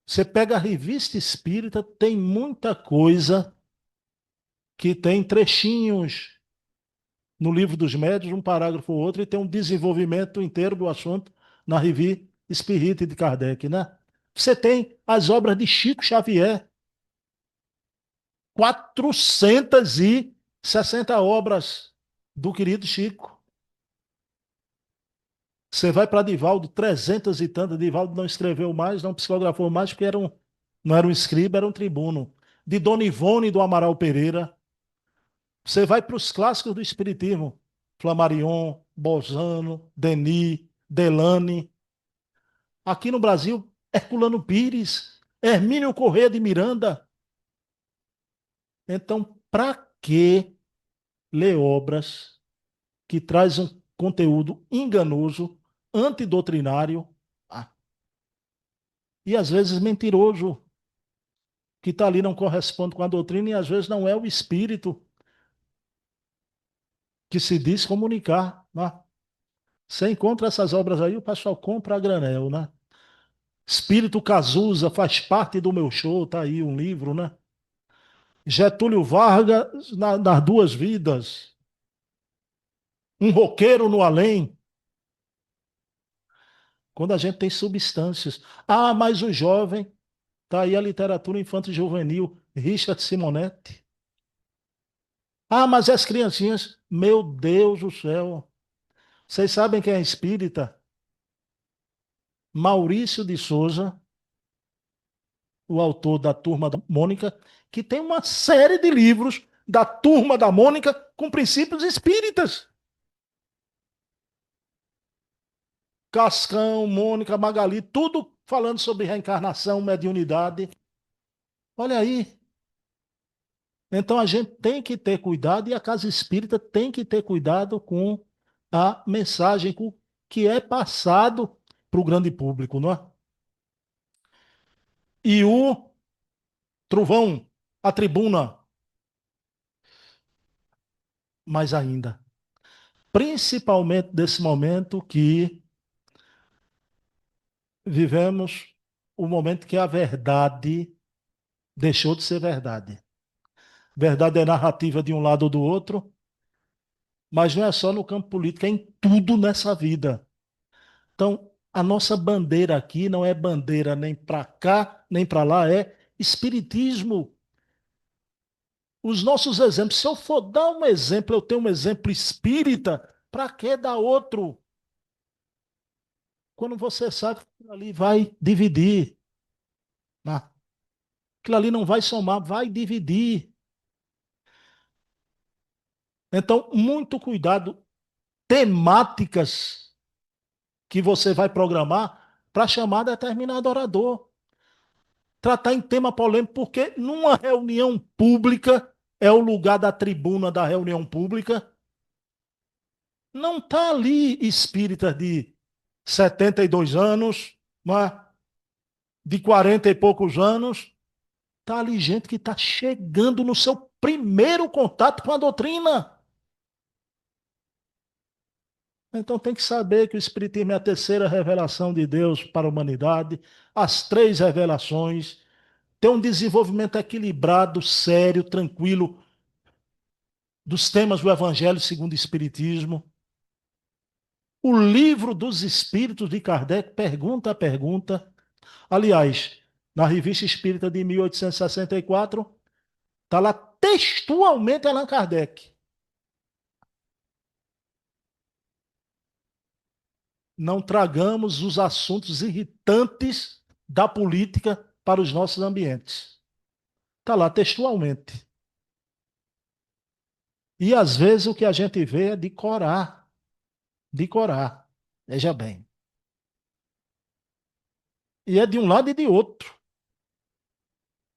Você pega a Revista Espírita, tem muita coisa que tem trechinhos no Livro dos Médiuns, um parágrafo ou outro, e tem um desenvolvimento inteiro do assunto na Revista Espírita de Kardec, né? Você tem as obras de Chico Xavier, 460 obras do querido Chico. Você vai para Divaldo, 300 e tantas. Divaldo não escreveu mais, não psicografou mais, porque não era um escriba, era um tribuno. De Dona Ivone do Amaral Pereira. Você vai para os clássicos do Espiritismo. Flammarion, Bolzano, Denis, Delane. Aqui no Brasil, Herculano Pires, Hermínio Corrêa de Miranda. Então, para que ler obras que trazem um conteúdo enganoso, antidoutrinário? E às vezes mentiroso, que está ali não corresponde com a doutrina e às vezes não é o espírito que se diz comunicar, né? Você encontra essas obras aí, o pessoal compra a granel, né? Espírito Cazuza faz parte do meu show, tá aí um livro, né? Getúlio Vargas nas duas vidas, um roqueiro no além. Quando a gente tem substâncias. Ah, mas o jovem, tá aí a literatura infanto-juvenil, Richard Simonetti. Ah, mas as criancinhas, meu Deus do céu. Vocês sabem quem é espírita? Maurício de Souza, o autor da Turma da Mônica, que tem uma série de livros da Turma da Mônica com princípios espíritas. Cascão, Mônica, Magali, tudo falando sobre reencarnação, mediunidade. Olha aí. Então a gente tem que ter cuidado e a casa espírita tem que ter cuidado com a mensagem que é passado para o grande público, não é? E o trovão, a tribuna, mais ainda. Principalmente desse momento que vivemos, o momento que a verdade deixou de ser verdade. Verdade é narrativa de um lado ou do outro, mas não é só no campo político, é em tudo nessa vida. Então, a nossa bandeira aqui não é bandeira nem para cá, nem para lá, é espiritismo. Os nossos exemplos, se eu for dar um exemplo, eu tenho um exemplo espírita, para que dar outro? Quando você sabe que aquilo ali vai dividir, né? Aquilo ali não vai somar, vai dividir. Então, muito cuidado, temáticas que você vai programar para chamar determinado orador. Tratar em tema polêmico, porque numa reunião pública, é o lugar da tribuna da reunião pública, não está ali espírita de 72 anos, né, de 40 e poucos anos, está ali gente que está chegando no seu primeiro contato com a doutrina. Então tem que saber que o Espiritismo é a terceira revelação de Deus para a humanidade, as três revelações, tem um desenvolvimento equilibrado, sério, tranquilo, dos temas do Evangelho segundo o Espiritismo. O livro dos Espíritos de Kardec, pergunta a pergunta. Aliás, na Revista Espírita de 1864, está lá textualmente Allan Kardec. Não tragamos os assuntos irritantes da política para os nossos ambientes. Está lá textualmente. E às vezes o que a gente vê é decorar. Decorar. Veja bem. E é de um lado e de outro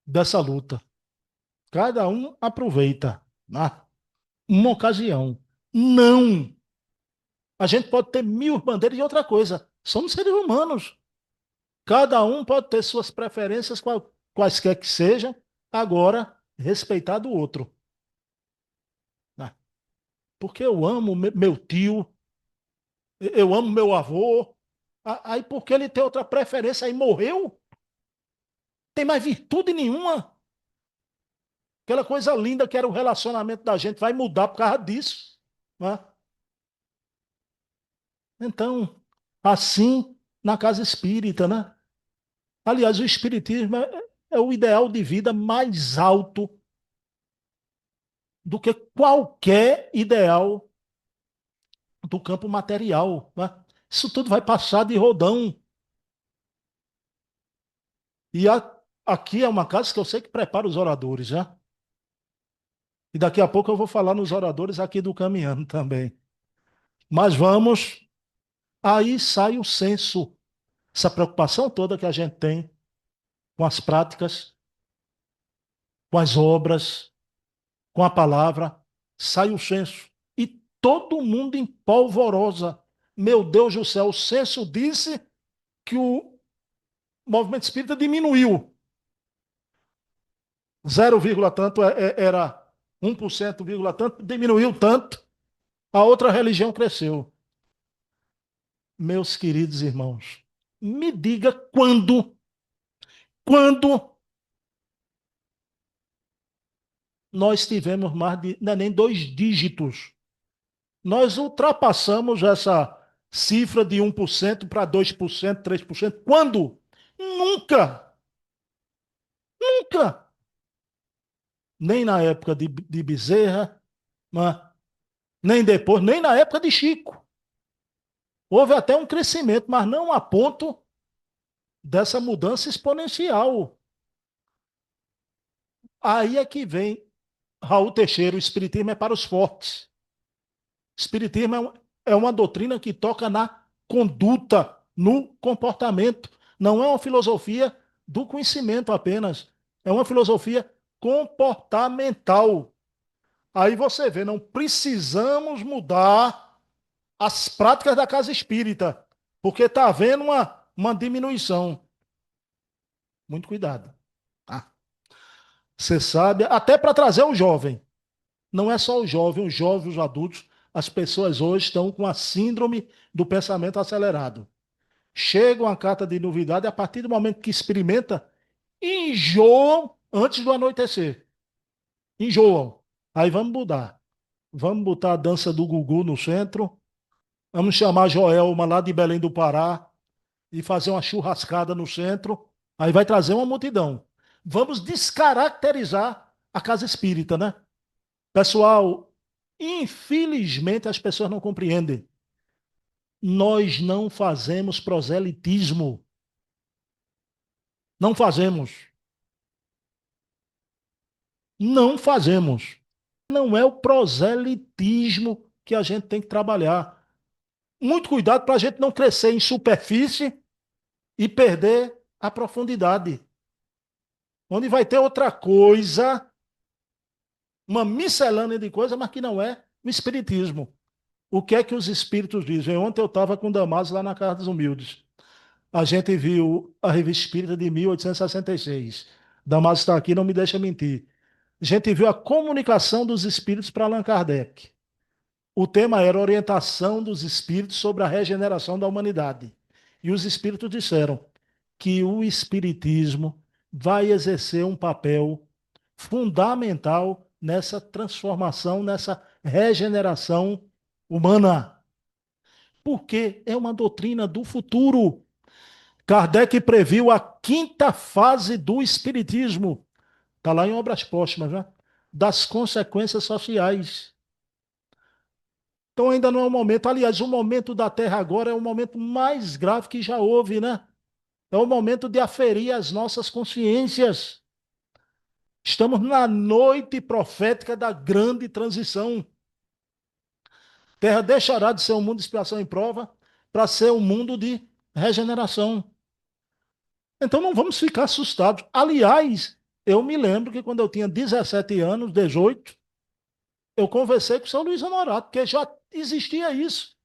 dessa luta. Cada um aproveita, né, uma ocasião. Não! A gente pode ter mil bandeiras e outra coisa. Somos seres humanos. Cada um pode ter suas preferências, quaisquer que sejam, agora respeitar do outro, né? Porque eu amo meu tio, eu amo meu avô, aí porque ele tem outra preferência, aí morreu, tem mais virtude nenhuma. Aquela coisa linda que era o relacionamento da gente vai mudar por causa disso, né? Então, assim, na casa espírita, né? Aliás, o espiritismo é o ideal de vida mais alto do que qualquer ideal do campo material, né? Isso tudo vai passar de rodão. E aqui é uma casa que eu sei que prepara os oradores, já. E daqui a pouco eu vou falar nos oradores aqui do Caminhando também. Mas vamos, aí sai o senso, essa preocupação toda que a gente tem com as práticas, com as obras, com a palavra, sai o censo. E todo mundo em polvorosa. Meu Deus do céu, o censo disse que O movimento espírita diminuiu. 0, tanto era 1%, tanto, diminuiu tanto. A outra religião cresceu. Meus queridos irmãos, me diga quando nós tivemos mais de, não é nem 2 dígitos. Nós ultrapassamos essa cifra de 1% para 2%, 3%. Quando? Nunca! Nunca! Nem na época de Bezerra, né? Nem depois, nem na época de Chico. Houve até um crescimento, mas não a ponto dessa mudança exponencial. Aí é que vem Raul Teixeira: o Espiritismo é para os fortes. O Espiritismo é uma doutrina que toca na conduta, no comportamento. Não é uma filosofia do conhecimento apenas. É uma filosofia comportamental. Aí você vê, não precisamos mudar as práticas da casa espírita, porque está havendo uma diminuição. Muito cuidado. Ah, você sabe, até para trazer o jovem. Não é só o jovem, os jovens, os adultos. As pessoas hoje estão com a síndrome do pensamento acelerado. Chega uma carta de novidade, a partir do momento que experimenta, enjoam antes do anoitecer. Enjoam. Aí vamos mudar. Vamos botar a dança do Gugu no centro. Vamos chamar a Joelma lá de Belém do Pará e fazer uma churrascada no centro. Aí vai trazer uma multidão. Vamos descaracterizar a casa espírita, né? Pessoal, infelizmente as pessoas não compreendem. Nós não fazemos proselitismo. Não fazemos. Não fazemos. Não é o proselitismo que a gente tem que trabalhar. Muito cuidado para a gente não crescer em superfície e perder a profundidade. Onde vai ter outra coisa, uma miscelânea de coisas, mas que não é o espiritismo. O que é que os espíritos dizem? Ontem eu estava com o Damaso lá na Casa dos Humildes. A gente viu a Revista Espírita de 1866. Damaso está aqui, não me deixa mentir. A gente viu a comunicação dos espíritos para Allan Kardec. O tema era orientação dos espíritos sobre a regeneração da humanidade. E os espíritos disseram que o espiritismo vai exercer um papel fundamental nessa transformação, nessa regeneração humana. Porque é uma doutrina do futuro. Kardec previu a 5ª fase do espiritismo. Está lá em Obras Póstumas, né? Das consequências sociais. Então ainda não é o momento. Aliás, o momento da Terra agora é o momento mais grave que já houve, né? É o momento de aferir as nossas consciências. Estamos na noite profética da grande transição. Terra deixará de ser um mundo de expiação e prova para ser um mundo de regeneração. Então não vamos ficar assustados. Aliás, eu me lembro que quando eu tinha 17 anos, 18, eu conversei com o seu Luiz Honorato, porque já existia isso.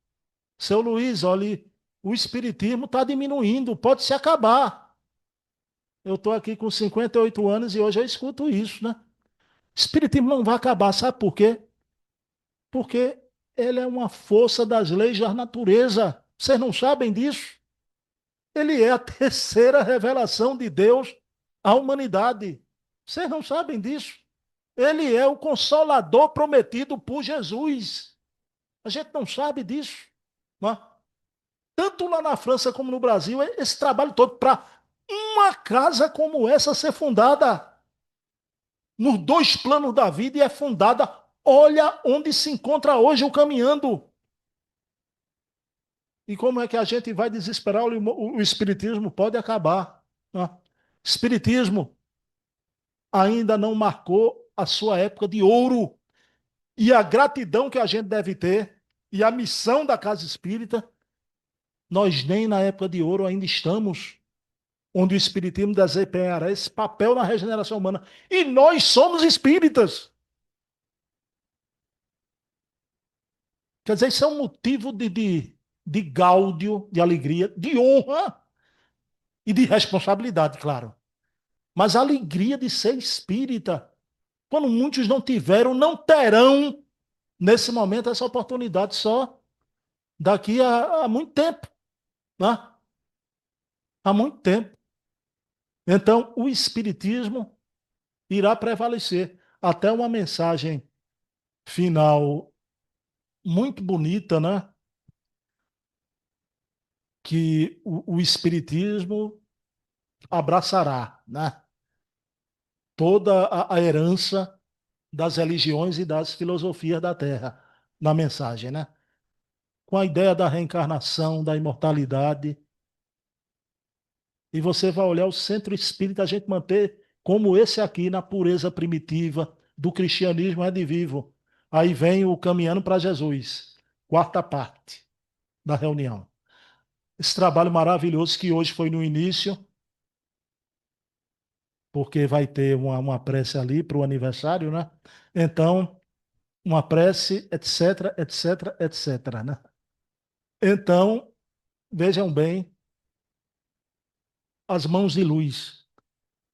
Seu Luiz, olha, o espiritismo está diminuindo, pode se acabar. Eu estou aqui com 58 anos e hoje eu escuto isso, né? Espiritismo não vai acabar, sabe por quê? Porque ele é uma força das leis da natureza. Vocês não sabem disso? Ele é a terceira revelação de Deus à humanidade. Vocês não sabem disso? Ele é o consolador prometido por Jesus. A gente não sabe disso. Não é? Tanto lá na França como no Brasil, esse trabalho todo para uma casa como essa ser fundada nos 2 planos da vida e é fundada. Olha onde se encontra hoje o caminhando. E como é que a gente vai desesperar? O espiritismo pode acabar. Né? Espiritismo ainda não marcou a sua época de ouro. E a gratidão que a gente deve ter e a missão da Casa Espírita, nós nem na época de ouro ainda estamos, onde o espiritismo desempenhará esse papel na regeneração humana. E nós somos espíritas. Quer dizer, isso é um motivo de gáudio, de alegria, de honra. e de responsabilidade, claro. Mas a alegria de ser espírita, quando muitos não tiveram, não terão, nesse momento, essa oportunidade só daqui a muito tempo, né? Há muito tempo. Então, o espiritismo irá prevalecer. Até uma mensagem final muito bonita, né? Que o espiritismo abraçará, né? Toda a herança das religiões e das filosofias da Terra na mensagem, né? Com a ideia da reencarnação, da imortalidade. E você vai olhar o centro espírita, a gente manter como esse aqui, na pureza primitiva do cristianismo é de vivo. Aí vem o Caminhando para Jesus, quarta parte da reunião. Esse trabalho maravilhoso que hoje foi no início, porque vai ter uma prece ali para o aniversário, né? Então, uma prece, etc, etc, etc, né? Então, vejam bem, as mãos de luz.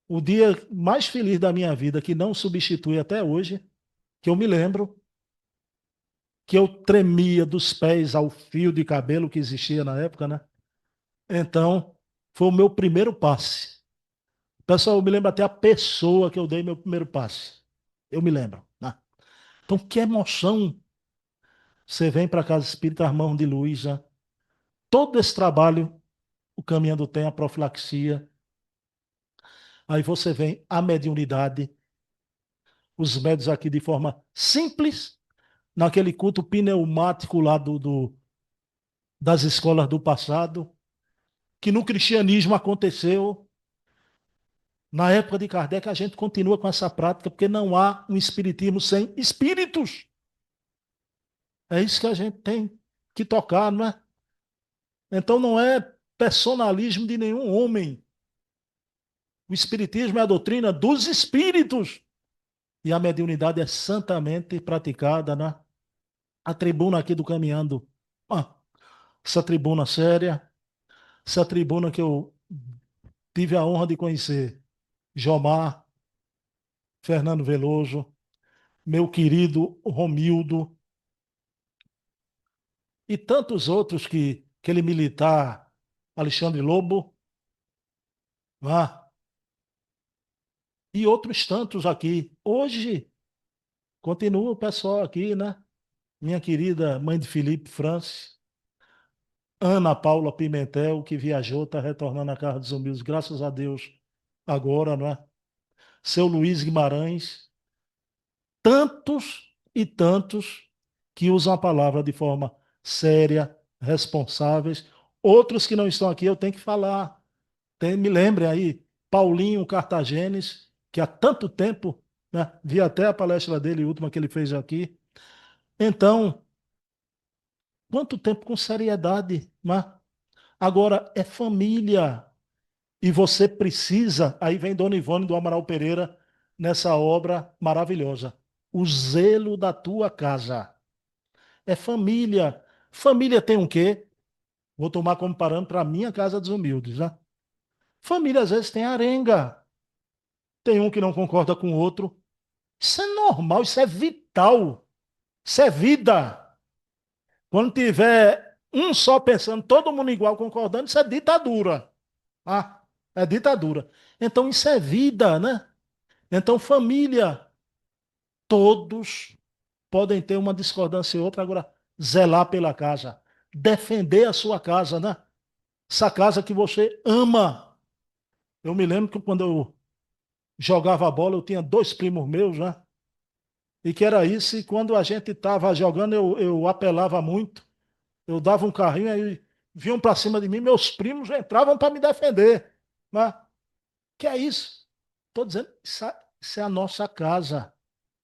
O dia mais feliz da minha vida, que não substitui até hoje, que eu me lembro, que eu tremia dos pés ao fio de cabelo que existia na época, né? Então, foi o meu primeiro passe. Pessoal, eu me lembro até a pessoa que eu dei meu primeiro passe. Eu me lembro, né? Então, que emoção. Você vem para a Casa Espírita, as mãos de luz, né? Todo esse trabalho, o Caminhando tem, a profilaxia. Aí você vem a mediunidade, os médios aqui de forma simples, naquele culto pneumático lá das escolas do passado, que no cristianismo aconteceu. Na época de Kardec, a gente continua com essa prática, porque não há um espiritismo sem espíritos. É isso que a gente tem que tocar, não é? Então não é personalismo de nenhum homem. O espiritismo é a doutrina dos espíritos. E a mediunidade é santamente praticada, né? A tribuna aqui do Caminhando. Ah, essa tribuna séria, essa tribuna que eu tive a honra de conhecer. Jomar, Fernando Veloso, meu querido Romildo e tantos outros que aquele militar Alexandre Lobo, ah, e outros tantos aqui. Hoje continua o pessoal aqui, né? Minha querida mãe de Felipe Francis, Ana Paula Pimentel, que viajou, está retornando à Casa dos Humildes, graças a Deus, agora, não é? Seu Luiz Guimarães, tantos e tantos que usam a palavra de forma séria, responsáveis. Outros que não estão aqui, eu tenho que falar. Me lembrem aí, Paulinho Cartagenes, que há tanto tempo, né, vi até a palestra dele, última que ele fez aqui. Então, quanto tempo com seriedade, né? Agora, é família. E você precisa, aí vem Dona Ivone do Amaral Pereira, nessa obra maravilhosa. O zelo da tua casa. É família. Família tem um quê? Vou tomar como parâmetro para a minha casa dos humildes, né? Família às vezes tem arenga. Tem um que não concorda com o outro. Isso é normal, isso é vital. Isso é vida. Quando tiver um só pensando, todo mundo igual concordando, isso é ditadura. Ah, é ditadura. Então isso é vida, né? Então família, todos podem ter uma discordância e outra, agora zelar pela casa, defender a sua casa, né? Essa casa que você ama. Eu me lembro que quando eu jogava bola, eu tinha dois primos meus, né? E que era isso, e quando a gente estava jogando, eu apelava muito. Eu dava um carrinho, aí vinham para cima de mim, meus primos entravam para me defender. Né? Que é isso? Estou dizendo, isso é a nossa casa.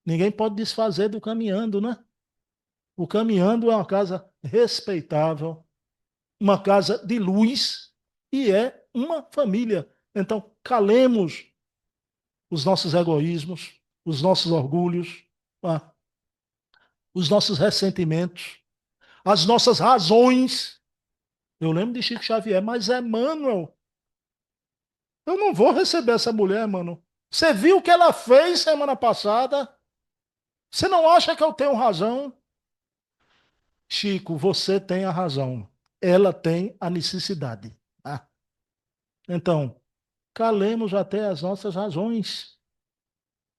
Ninguém pode desfazer do caminhando, né? O caminhando é uma casa respeitável, uma casa de luz e é uma família. Então, calemos os nossos egoísmos, os nossos orgulhos, ah, os nossos ressentimentos, as nossas razões. Eu lembro de Chico Xavier, mas Emmanuel, Eu não vou receber essa mulher, mano. Você viu o que ela fez semana passada? Você não acha que eu tenho razão? Chico, você tem a razão. Ela tem a necessidade. Ah, então, calemos até as nossas razões.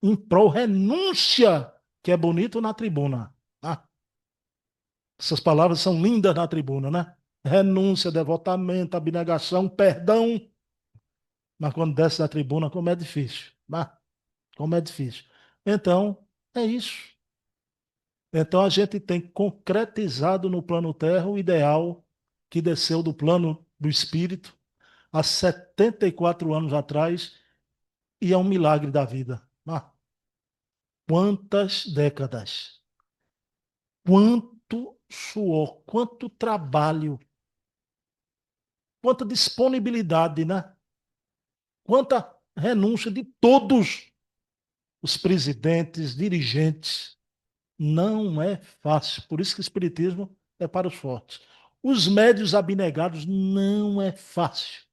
Em prol renúncia, que é bonito na tribuna. Ah, essas palavras são lindas na tribuna, né? Renúncia, devotamento, abnegação, perdão. Mas quando desce da tribuna, como é difícil. Ah, como é difícil. Então, é isso. Então a gente tem concretizado no plano terra o ideal que desceu do plano do espírito há 74 anos atrás e é um milagre da vida. Ah, quantas décadas, quanto suor, quanto trabalho, quanta disponibilidade, né? Quanta renúncia de todos os presidentes, dirigentes. Não é fácil. Por isso que o Espiritismo é para os fortes. Os médios abnegados não é fácil.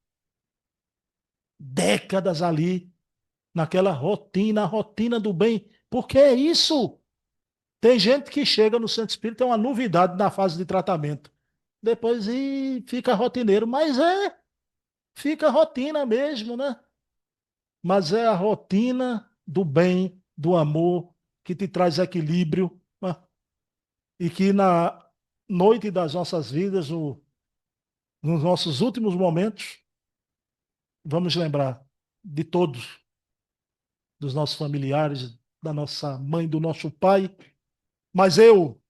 Décadas ali, naquela rotina, a rotina do bem. Porque é isso. Tem gente que chega no centro espírita, é uma novidade na fase de tratamento. Depois fica rotineiro. Mas fica rotina mesmo, né? Mas é a rotina do bem, do amor, que te traz equilíbrio, né? E que na noite das nossas vidas, nos nossos últimos momentos, vamos lembrar de todos, dos nossos familiares, da nossa mãe, do nosso pai. Mas eu,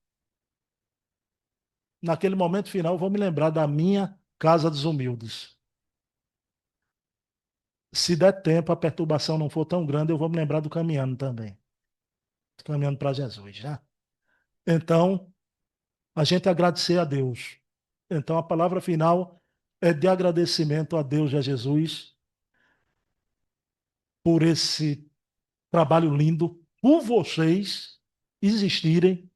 naquele momento final, vou me lembrar da minha casa dos humildes. Se der tempo, a perturbação não for tão grande, eu vou me lembrar do caminhando também. Caminhando para Jesus, né? Então, a gente agradecer a Deus. Então, a palavra final é de agradecimento a Deus e a Jesus por esse trabalho lindo, por vocês existirem,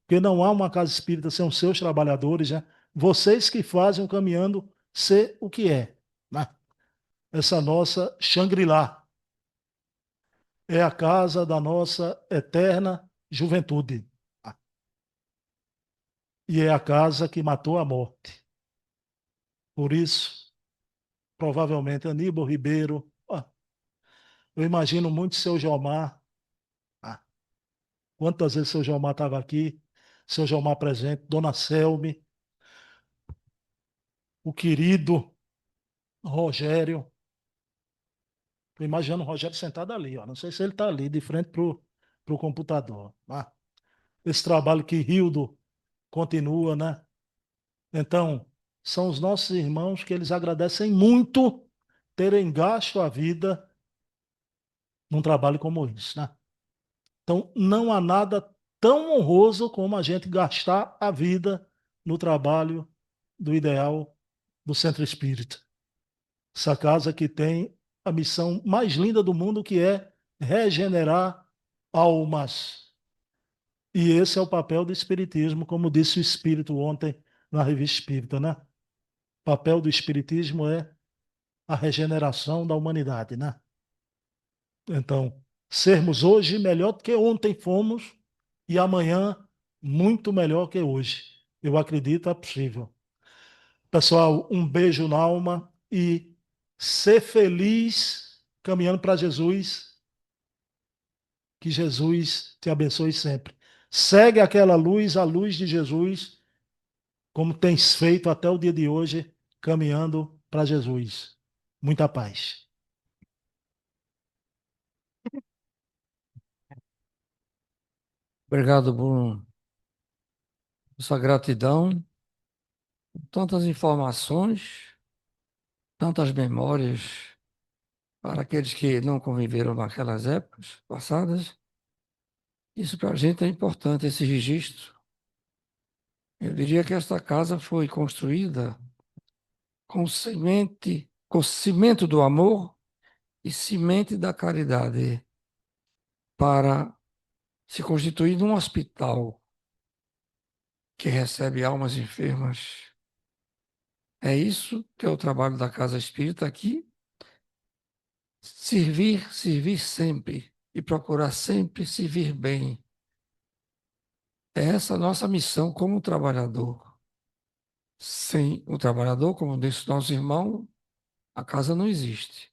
porque não há uma casa espírita sem os seus trabalhadores, né? Vocês que fazem o caminhando ser o que é, né? Essa nossa Shangri-La é a casa da nossa eterna juventude. E é a casa que matou a morte. Por isso, provavelmente, Aníbal Ribeiro, eu imagino muito seu Jomar. Ah, quantas vezes seu Jomar estava aqui, seu Jomar presente, Dona Selme, o querido Rogério. Estou imaginando o Rogério sentado ali, ó. Não sei se ele está ali, de frente para o computador. Ah, esse trabalho que Rildo continua, né? Então, são os nossos irmãos que eles agradecem muito terem gasto a vida num trabalho como esse, né? Então, não há nada tão honroso como a gente gastar a vida no trabalho do ideal do Centro Espírita. Essa casa que tem a missão mais linda do mundo, que é regenerar almas. E esse é o papel do Espiritismo, como disse o Espírito ontem na Revista Espírita, né? O papel do Espiritismo é a regeneração da humanidade, né? Então, sermos hoje melhor do que ontem fomos e amanhã muito melhor que hoje. Eu acredito, é possível. Pessoal, um beijo na alma e ser feliz caminhando para Jesus. Que Jesus te abençoe sempre. Segue aquela luz, a luz de Jesus, como tens feito até o dia de hoje, caminhando para Jesus. Muita paz. Obrigado por essa gratidão, tantas informações, tantas memórias para aqueles que não conviveram naquelas épocas passadas. Isso para a gente é importante, esse registro. Eu diria que esta casa foi construída com cimento do amor e semente da caridade para se constituir num hospital que recebe almas enfermas. É isso que é o trabalho da Casa Espírita aqui, servir, servir sempre e procurar sempre servir bem. É essa a nossa missão como trabalhador. Sem o trabalhador, como disse nosso irmão, a casa não existe.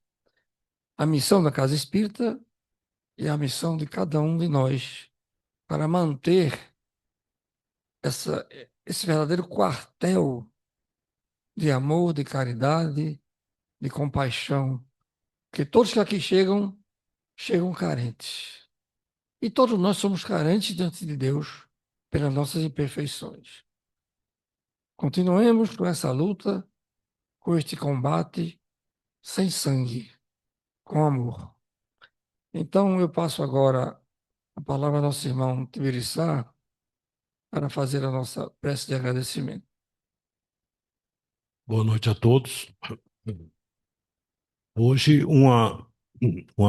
A missão da Casa Espírita é a missão de cada um de nós para manter esse verdadeiro quartel de amor, de caridade, de compaixão, porque todos que aqui chegam, chegam carentes. E todos nós somos carentes diante de Deus pelas nossas imperfeições. Continuemos com essa luta, com este combate, sem sangue, com amor. Então eu passo agora a palavra ao nosso irmão Tibiriçá para fazer a nossa prece de agradecimento. Boa noite a todos. Hoje uma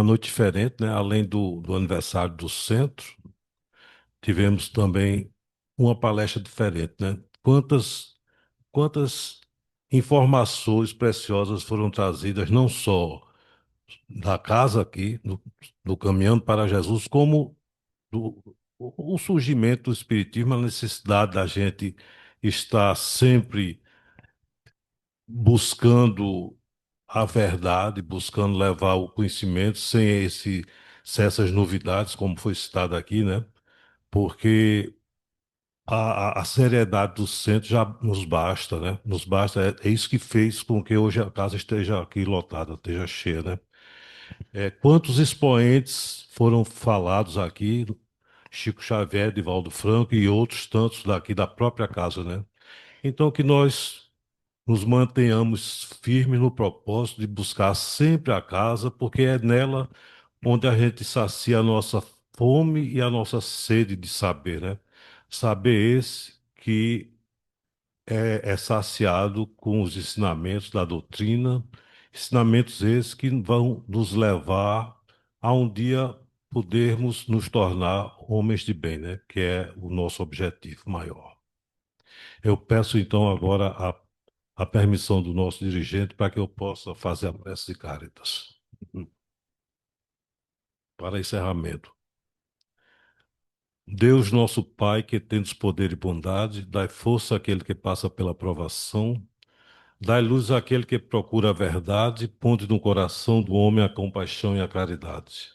noite diferente, né? Além do aniversário do centro, tivemos também uma palestra diferente, né? Quantas informações preciosas foram trazidas, não só da casa aqui, do Caminhando para Jesus, como do o surgimento do Espiritismo, a necessidade da gente estar sempre buscando a verdade, buscando levar o conhecimento sem essas novidades, como foi citado aqui, né? Porque a seriedade do centro já nos basta, né? Nos basta, é isso que fez com que hoje a casa esteja aqui lotada, esteja cheia, né? Quantos expoentes foram falados aqui, Chico Xavier, Divaldo Franco e outros tantos daqui da própria casa, né? Então, que nós nos mantenhamos firmes no propósito de buscar sempre a casa, porque é nela onde a gente sacia a nossa fome e a nossa sede de saber, né? Saber esse que é saciado com os ensinamentos da doutrina, ensinamentos esses que vão nos levar a um dia podermos nos tornar homens de bem, né? Que é o nosso objetivo maior. Eu peço então agora a permissão do nosso dirigente para que eu possa fazer a prece de Cáritas. Para encerramento. Deus, nosso Pai, que tendes poder e bondade, dai força àquele que passa pela provação, dai luz àquele que procura a verdade, ponde no coração do homem a compaixão e a caridade.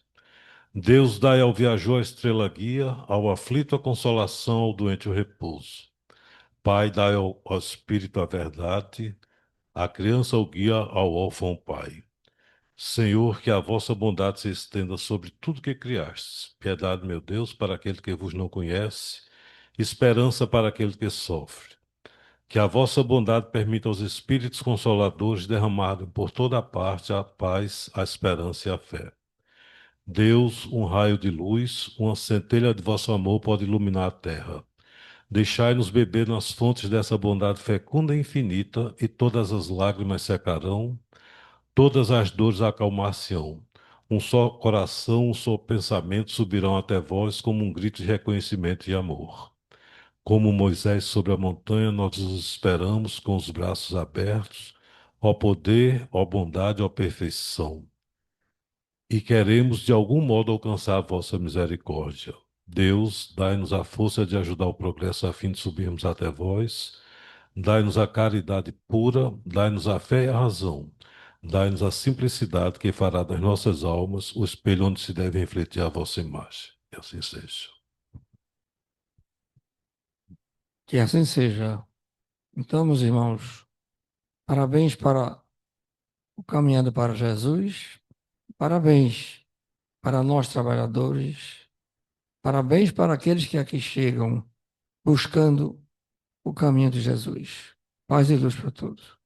Deus, dai ao viajor a estrela guia, ao aflito a consolação, ao doente o repouso. Pai, dai ao espírito a verdade, à criança o guia, ao órfão o pai. Senhor, que a vossa bondade se estenda sobre tudo que criastes. Piedade, meu Deus, para aquele que vos não conhece, esperança para aquele que sofre. Que a vossa bondade permita aos Espíritos Consoladores derramarem por toda a parte a paz, a esperança e a fé. Deus, um raio de luz, uma centelha de vosso amor pode iluminar a terra. Deixai-nos beber nas fontes dessa bondade fecunda e infinita, e todas as lágrimas secarão, todas as dores acalmar-se-ão. Um só coração, um só pensamento subirão até vós como um grito de reconhecimento e amor. Como Moisés sobre a montanha, nós os esperamos com os braços abertos, ó poder, ó bondade, ó perfeição. E queremos de algum modo alcançar a vossa misericórdia. Deus, dai-nos a força de ajudar o progresso a fim de subirmos até vós. Dai-nos a caridade pura, dai-nos a fé e a razão. Dai-nos a simplicidade que fará das nossas almas o espelho onde se deve refletir a vossa imagem. Que assim seja. Que assim seja. Então, meus irmãos, parabéns para o Caminhando para Jesus, parabéns para nós trabalhadores, parabéns para aqueles que aqui chegam buscando o caminho de Jesus. Paz e luz para todos.